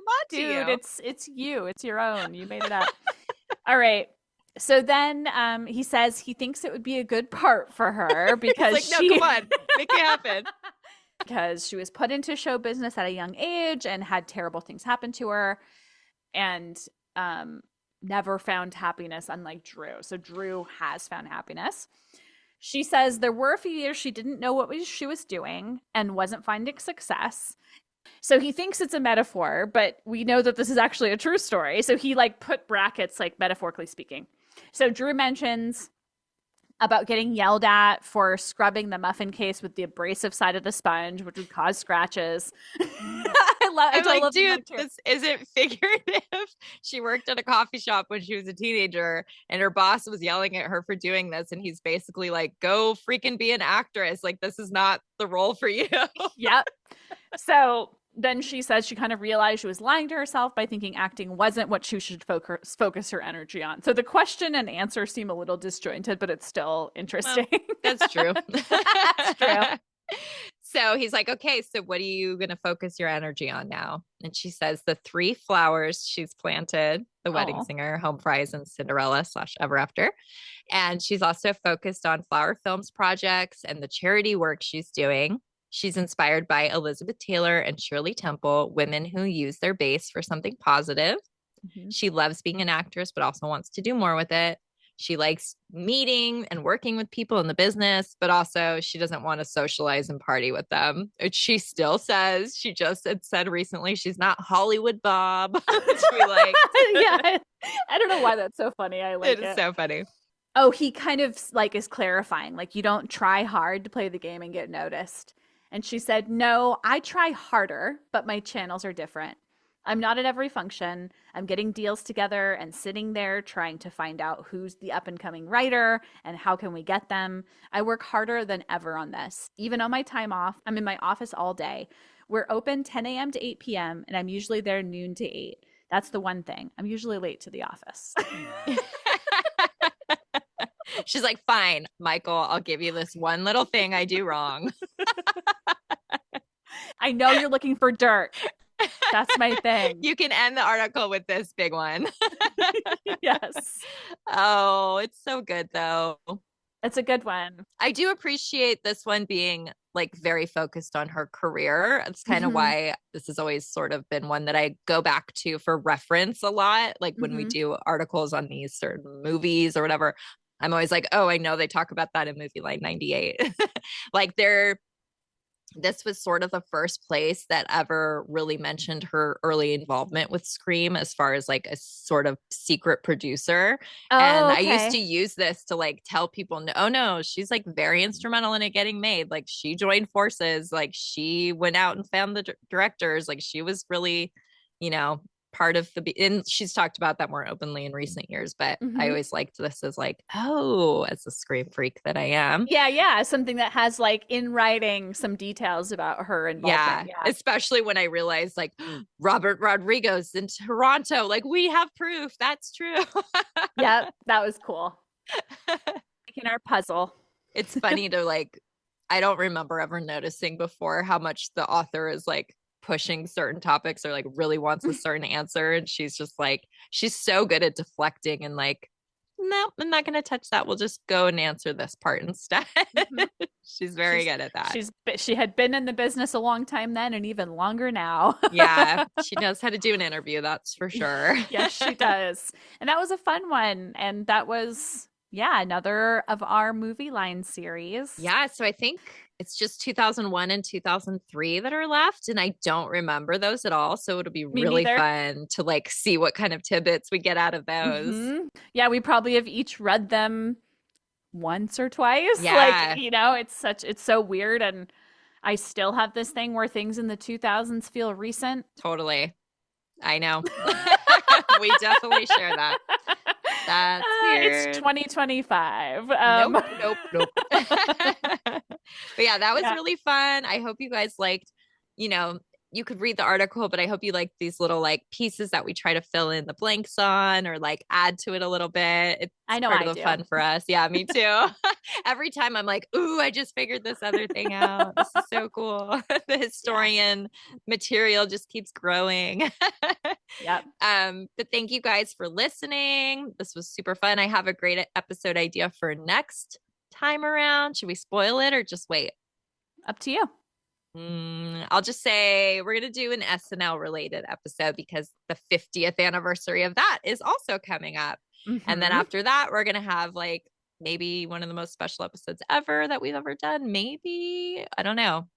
on to you. It's you. It's your own. You made it up. All right. So then he says he thinks it would be a good part for her because like, no, come on, make it happen. Because she was put into show business at a young age and had terrible things happen to her and never found happiness, unlike Drew. So Drew has found happiness. She says there were a few years she didn't know what she was doing and wasn't finding success. So he thinks it's a metaphor, but we know that this is actually a true story. So he like put brackets, like metaphorically speaking. So Drew mentions about getting yelled at for scrubbing the muffin case with the abrasive side of the sponge, which would cause scratches. I'm like, dude, this isn't figurative. She worked at a coffee shop when she was a teenager, and her boss was yelling at her for doing this. And he's basically like, go freaking be an actress. Like, this is not the role for you. Yep. So then she says she kind of realized she was lying to herself by thinking acting wasn't what she should focus her energy on. So the question and answer seem a little disjointed, but it's still interesting. Well, that's true. That's true. So he's like, okay, so what are you going to focus your energy on now? And she says the 3 flowers she's planted, The Wedding Singer, Home Fries, and Cinderella / Ever After. And she's also focused on Flower Films projects and the charity work she's doing. She's inspired by Elizabeth Taylor and Shirley Temple, women who use their base for something positive. Mm-hmm. She loves being an actress, but also wants to do more with it. She likes meeting and working with people in the business, but also she doesn't want to socialize and party with them. Which she still says. She just had said recently she's not Hollywood Bob. Which we like. Yeah, I don't know why that's so funny. I like it. It is so funny. Oh, he kind of like is clarifying, like you don't try hard to play the game and get noticed. And she said, no, I try harder, but my channels are different. I'm not at every function. I'm getting deals together and sitting there trying to find out who's the up and coming writer and how can we get them. I work harder than ever on this. Even on my time off, I'm in my office all day. We're open 10 a.m. to 8 p.m. and I'm usually there noon to 8. That's the one thing. I'm usually late to the office. She's like, fine, Michael, I'll give you this one little thing I do wrong. I know you're looking for dirt. That's my thing. You can end the article with this big one. Yes. Oh, it's so good though. It's a good one. I do appreciate this one being like very focused on her career. That's kind of why this has always sort of been one that I go back to for reference a lot. Like when we do articles on these certain movies or whatever, I'm always like, oh, I know they talk about that in Movieline 98. Like this was sort of the first place that ever really mentioned her early involvement with Scream as far as like a sort of secret producer. And I used to use this to like tell people, oh no, she's like very instrumental in it getting made. Like she joined forces, like she went out and found the directors. Like she was really, you know, part of and she's talked about that more openly in recent years, but I always liked this as like, oh, as a Scream freak that I am. Yeah, something that has like in writing some details about her involvement. Yeah, especially when I realized like Robert Rodriguez in Toronto, like we have proof that's true. Yeah, that was cool. Making our puzzle. It's funny to like, I don't remember ever noticing before how much the author is like pushing certain topics or like really wants a certain answer, and she's just like, she's so good at deflecting and like, nope, I'm not going to touch that, we'll just go and answer this part instead. She's very good at that. She had been in the business a long time then and even longer now. Yeah, she knows how to do an interview, that's for sure. Yes, she does. And that was a fun one, and that was another of our Movieline series. Yeah, so I think it's just 2001 and 2003 that are left, and I don't remember those at all. So it'll be really fun to like see what kind of tidbits we get out of those. Yeah, we probably have each read them once or twice. Yeah. Like, you know, it's so weird, and I still have this thing where things in the 2000s feel recent. Totally. I know. We definitely share that. That's weird. It's 2025. Nope. But yeah, that was really fun. I hope you guys liked, you know, you could read the article, but I hope you like these little like pieces that we try to fill in the blanks on or like add to it a little bit. It's part of the fun for us. Yeah, me too. Every time I'm like, ooh, I just figured this other thing out. This is so cool. The historian material just keeps growing. Yep. But thank you guys for listening. This was super fun. I have a great episode idea for next time around. Should we spoil it or just wait? Up to you. I'll just say we're going to do an SNL related episode because the 50th anniversary of that is also coming up. And then after that, we're going to have like maybe one of the most special episodes ever that we've ever done. Maybe, I don't know.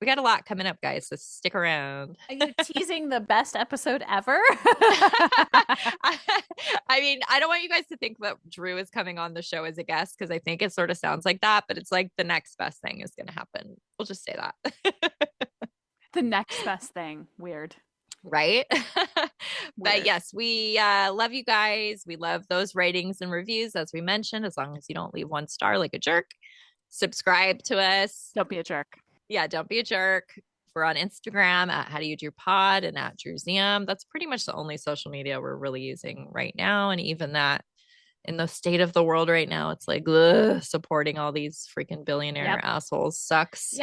We got a lot coming up, guys, so stick around. Are you teasing the best episode ever? I mean, I don't want you guys to think that Drew is coming on the show as a guest because I think it sort of sounds like that, but it's like the next best thing is going to happen. We'll just say that. The next best thing. Weird. Right? But yes, we love you guys. We love those ratings and reviews, as we mentioned, as long as you don't leave 1 star like a jerk. Subscribe to us. Don't be a jerk. Yeah, don't be a jerk. We're on Instagram at How Do You Drew Pod and at Drewzium. That's pretty much the only social media we're really using right now. And even that, in the state of the world right now, it's like supporting all these freaking billionaire assholes sucks.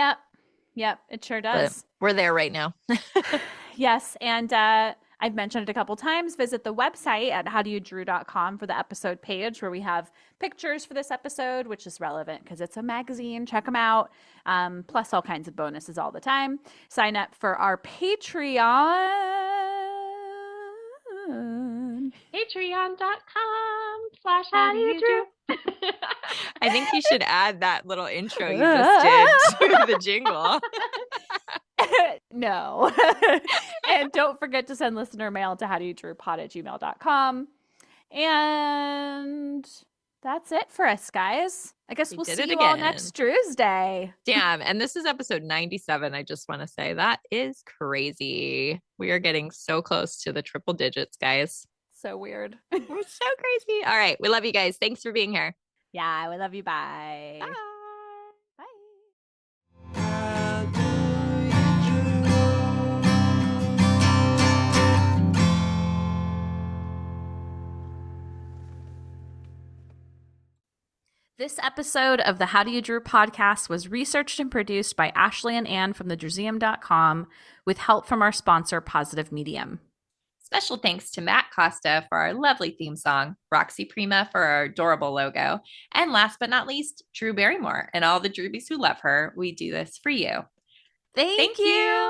Yep, it sure does. But we're there right now. Yes, and I've mentioned it a couple times. Visit the website at howdoyoudrew.com for the episode page where we have pictures for this episode, which is relevant because it's a magazine. Check them out. Plus all kinds of bonuses all the time. Sign up for our Patreon. Patreon.com/howdoyoudrew. I think you should add that little intro you just did to the jingle. No. And don't forget to send listener mail to howdoyoudrewpod@gmail.com. And that's it for us, guys. I guess we'll see you all next Tuesday. Damn. And this is episode 97. I just want to say that is crazy. We are getting so close to the triple digits, guys. So weird. It's so crazy. All right. We love you guys. Thanks for being here. Yeah, we love you. Bye. Bye. This episode of the How Do You Drew podcast was researched and produced by Ashley and Ann from thedrewseum.com with help from our sponsor, Positive Medium. Special thanks to Matt Costa for our lovely theme song, Roxy Prima for our adorable logo, and last but not least, Drew Barrymore and all the Drewbies who love her. We do this for you. Thank you.